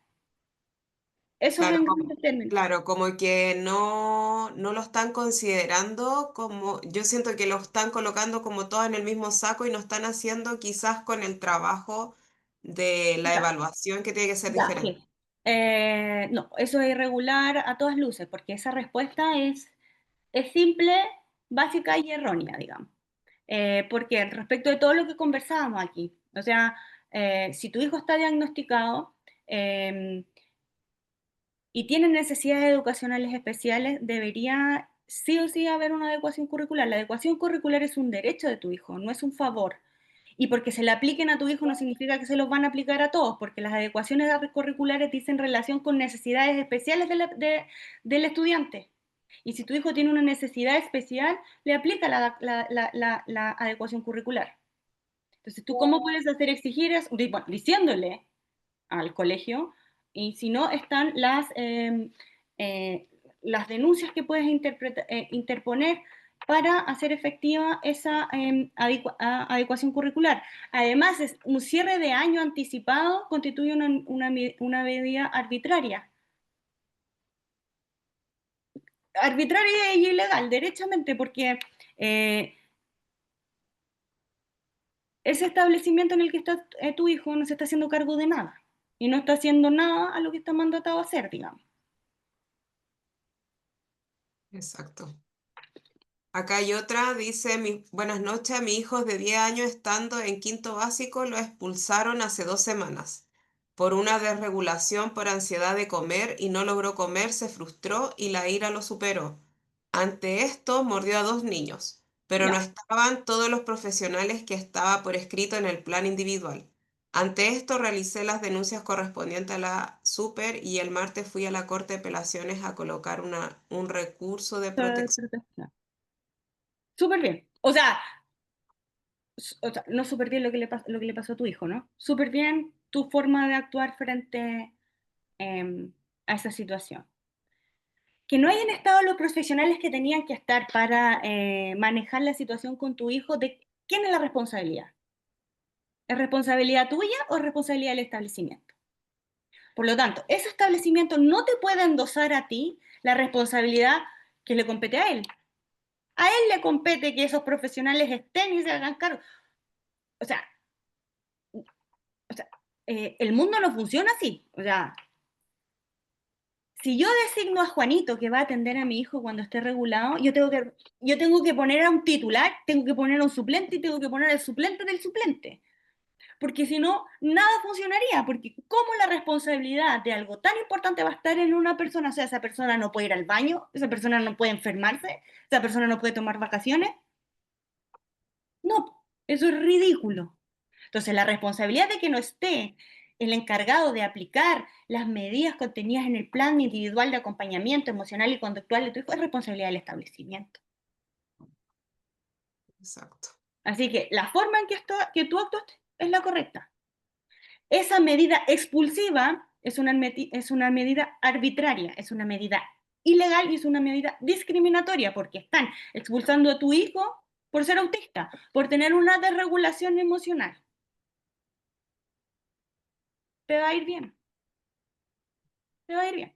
Eso es Claro, en como, grandes términos. claro, como que no lo están considerando como, yo siento que lo están colocando como todo en el mismo saco y no están haciendo quizás con el trabajo de la Ya, evaluación que tiene que ser ya, diferente. sí. No, eso es irregular a todas luces, porque esa respuesta es simple, básica y errónea, digamos. Porque respecto de todo lo que conversábamos aquí, o sea, si tu hijo está diagnosticado y tiene necesidades educacionales especiales, debería sí o sí haber una adecuación curricular. La adecuación curricular es un derecho de tu hijo, no es un favor. Y porque se le apliquen a tu hijo no significa que se los van a aplicar a todos, porque las adecuaciones curriculares dicen relación con necesidades especiales del estudiante. Y si tu hijo tiene una necesidad especial, le aplica la adecuación curricular. Entonces, ¿tú cómo puedes hacer exigir eso? Bueno, diciéndole al colegio, y si no, están las denuncias que puedes interponer para hacer efectiva esa adecuación curricular. Además, un cierre de año anticipado constituye una medida arbitraria. Arbitraria y ilegal, derechamente, porque ese establecimiento en el que está tu hijo no se está haciendo cargo de nada y no está haciendo nada a lo que está mandatado a hacer, digamos. Exacto. Acá hay otra, dice, buenas noches, a mi hijo de 10 años estando en quinto básico lo expulsaron hace 2 semanas por una desregulación por ansiedad de comer y no logró comer, se frustró y la ira lo superó. Ante esto mordió a 2 niños, pero no Ya. estaban todos los profesionales que estaba por escrito en el plan individual. Ante esto realicé las denuncias correspondientes a la super y el martes fui a la Corte de Apelaciones a colocar un recurso de protección. Súper bien. O sea, no súper bien lo que le pasó a tu hijo, ¿no? Súper bien tu forma de actuar frente a esa situación. Que no hayan estado los profesionales que tenían que estar para manejar la situación con tu hijo, ¿de quién es la responsabilidad? ¿Es responsabilidad tuya o es responsabilidad del establecimiento? Por lo tanto, ese establecimiento no te puede endosar a ti la responsabilidad que le compete a él. A él le compete que esos profesionales estén y se hagan cargo. O sea, el mundo no funciona así. O sea, si yo designo a Juanito que va a atender a mi hijo cuando esté regulado, yo tengo que poner a un titular, tengo que poner a un suplente y tengo que poner al suplente del suplente. Porque si no, nada funcionaría, porque ¿cómo la responsabilidad de algo tan importante va a estar en una persona? O sea, esa persona no puede ir al baño, esa persona no puede enfermarse, esa persona no puede tomar vacaciones. No, eso es ridículo. Entonces, la responsabilidad de que no esté el encargado de aplicar las medidas contenidas en el plan individual de acompañamiento emocional y conductual de tu hijo es responsabilidad del establecimiento. Exacto. Así que la forma en que tú actuaste es la correcta. Esa medida expulsiva es una medida arbitraria, es una medida ilegal y es una medida discriminatoria porque están expulsando a tu hijo por ser autista, por tener una desregulación emocional. Te va a ir bien. Te va a ir bien.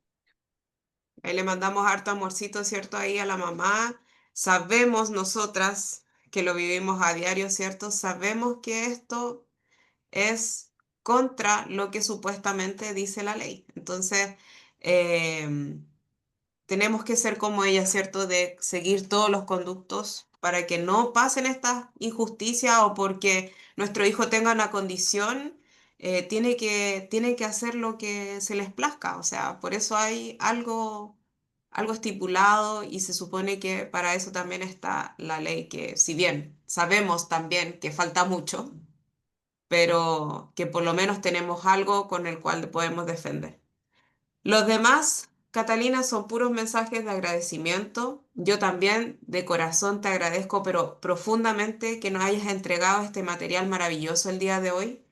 Ahí le mandamos harto amorcito, ¿cierto? Ahí a la mamá. Sabemos nosotras que lo vivimos a diario, ¿cierto? Sabemos que esto es contra lo que supuestamente dice la ley. Entonces, em, tenemos que ser como ella, ¿cierto? De seguir todos los conductos para que no pasen estas injusticias o porque nuestro hijo tenga una condición, tiene que hacer lo que se les plazca. O sea, por eso hay algo estipulado y se supone que para eso también está la ley, que si bien sabemos también que falta mucho, pero que por lo menos tenemos algo con el cual podemos defender. Los demás, Catalina, son puros mensajes de agradecimiento. Yo también de corazón te agradezco, pero profundamente que nos hayas entregado este material maravilloso el día de hoy,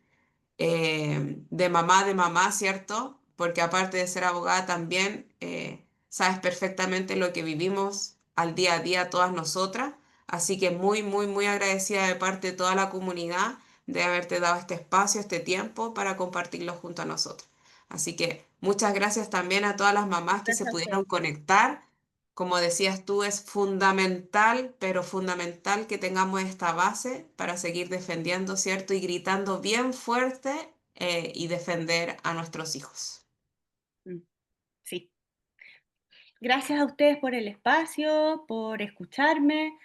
de mamá, ¿cierto? Porque aparte de ser abogada también sabes perfectamente lo que vivimos al día a día todas nosotras. Así que muy, muy, muy agradecida de parte de toda la comunidad de haberte dado este espacio, este tiempo para compartirlo junto a nosotros. Así que muchas gracias también a todas las mamás que se Gracias a pudieron ustedes. conectar. Como decías tú, es fundamental, pero fundamental que tengamos esta base para seguir defendiendo, ¿cierto? Y gritando bien fuerte y defender a nuestros hijos. Sí. Gracias a ustedes por el espacio, por escucharme,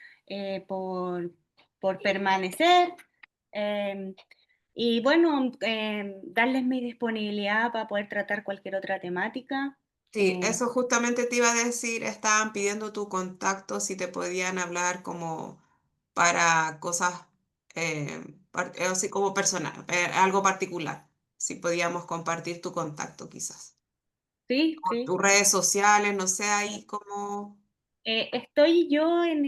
por permanecer. Eh, Y bueno, darles mi disponibilidad para poder tratar cualquier otra temática. Sí, eso justamente te iba a decir, estaban pidiendo tu contacto si te podían hablar como para cosas así como personal, algo particular, si podíamos compartir tu contacto quizás. Sí, O sí. tus redes sociales, no sé, ahí como Estoy yo en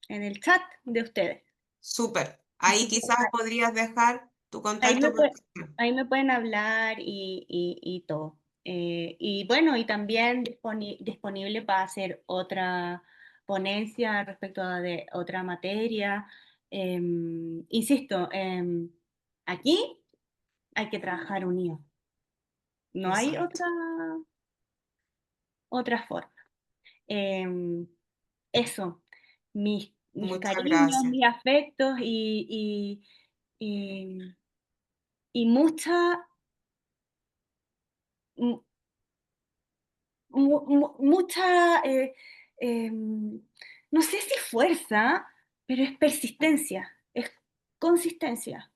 el chat de ustedes. súper. Ahí Así que quizás podrías dejar tu ahí contacto. me, ahí me pueden hablar y todo. Y bueno, y también disponible para hacer otra ponencia respecto a de otra materia. Insisto, aquí hay que trabajar unidos. No hay Exacto. otra forma. Eso, mis Muchas cariños, gracias. mis afectos y, y mucha, mu- mucha, no sé si fuerza, pero es persistencia, es consistencia.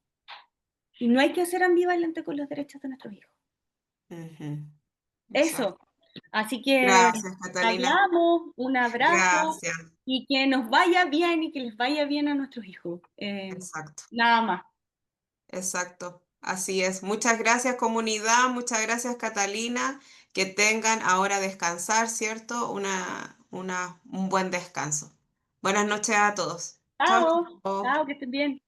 Y no hay que ser ambivalente con los derechos de nuestros hijos. Ujú, exacto. Eso. Así que Gracias, Catalina. hablamos, un abrazo Gracias. y que nos vaya bien y que les vaya bien a nuestros hijos. Exacto. Nada más. Exacto, así es. Muchas gracias comunidad, muchas gracias Catalina. Que tengan ahora descansar, ¿cierto? Un buen descanso. Buenas noches a todos. Chao, Chao, chao. chao, que estén bien.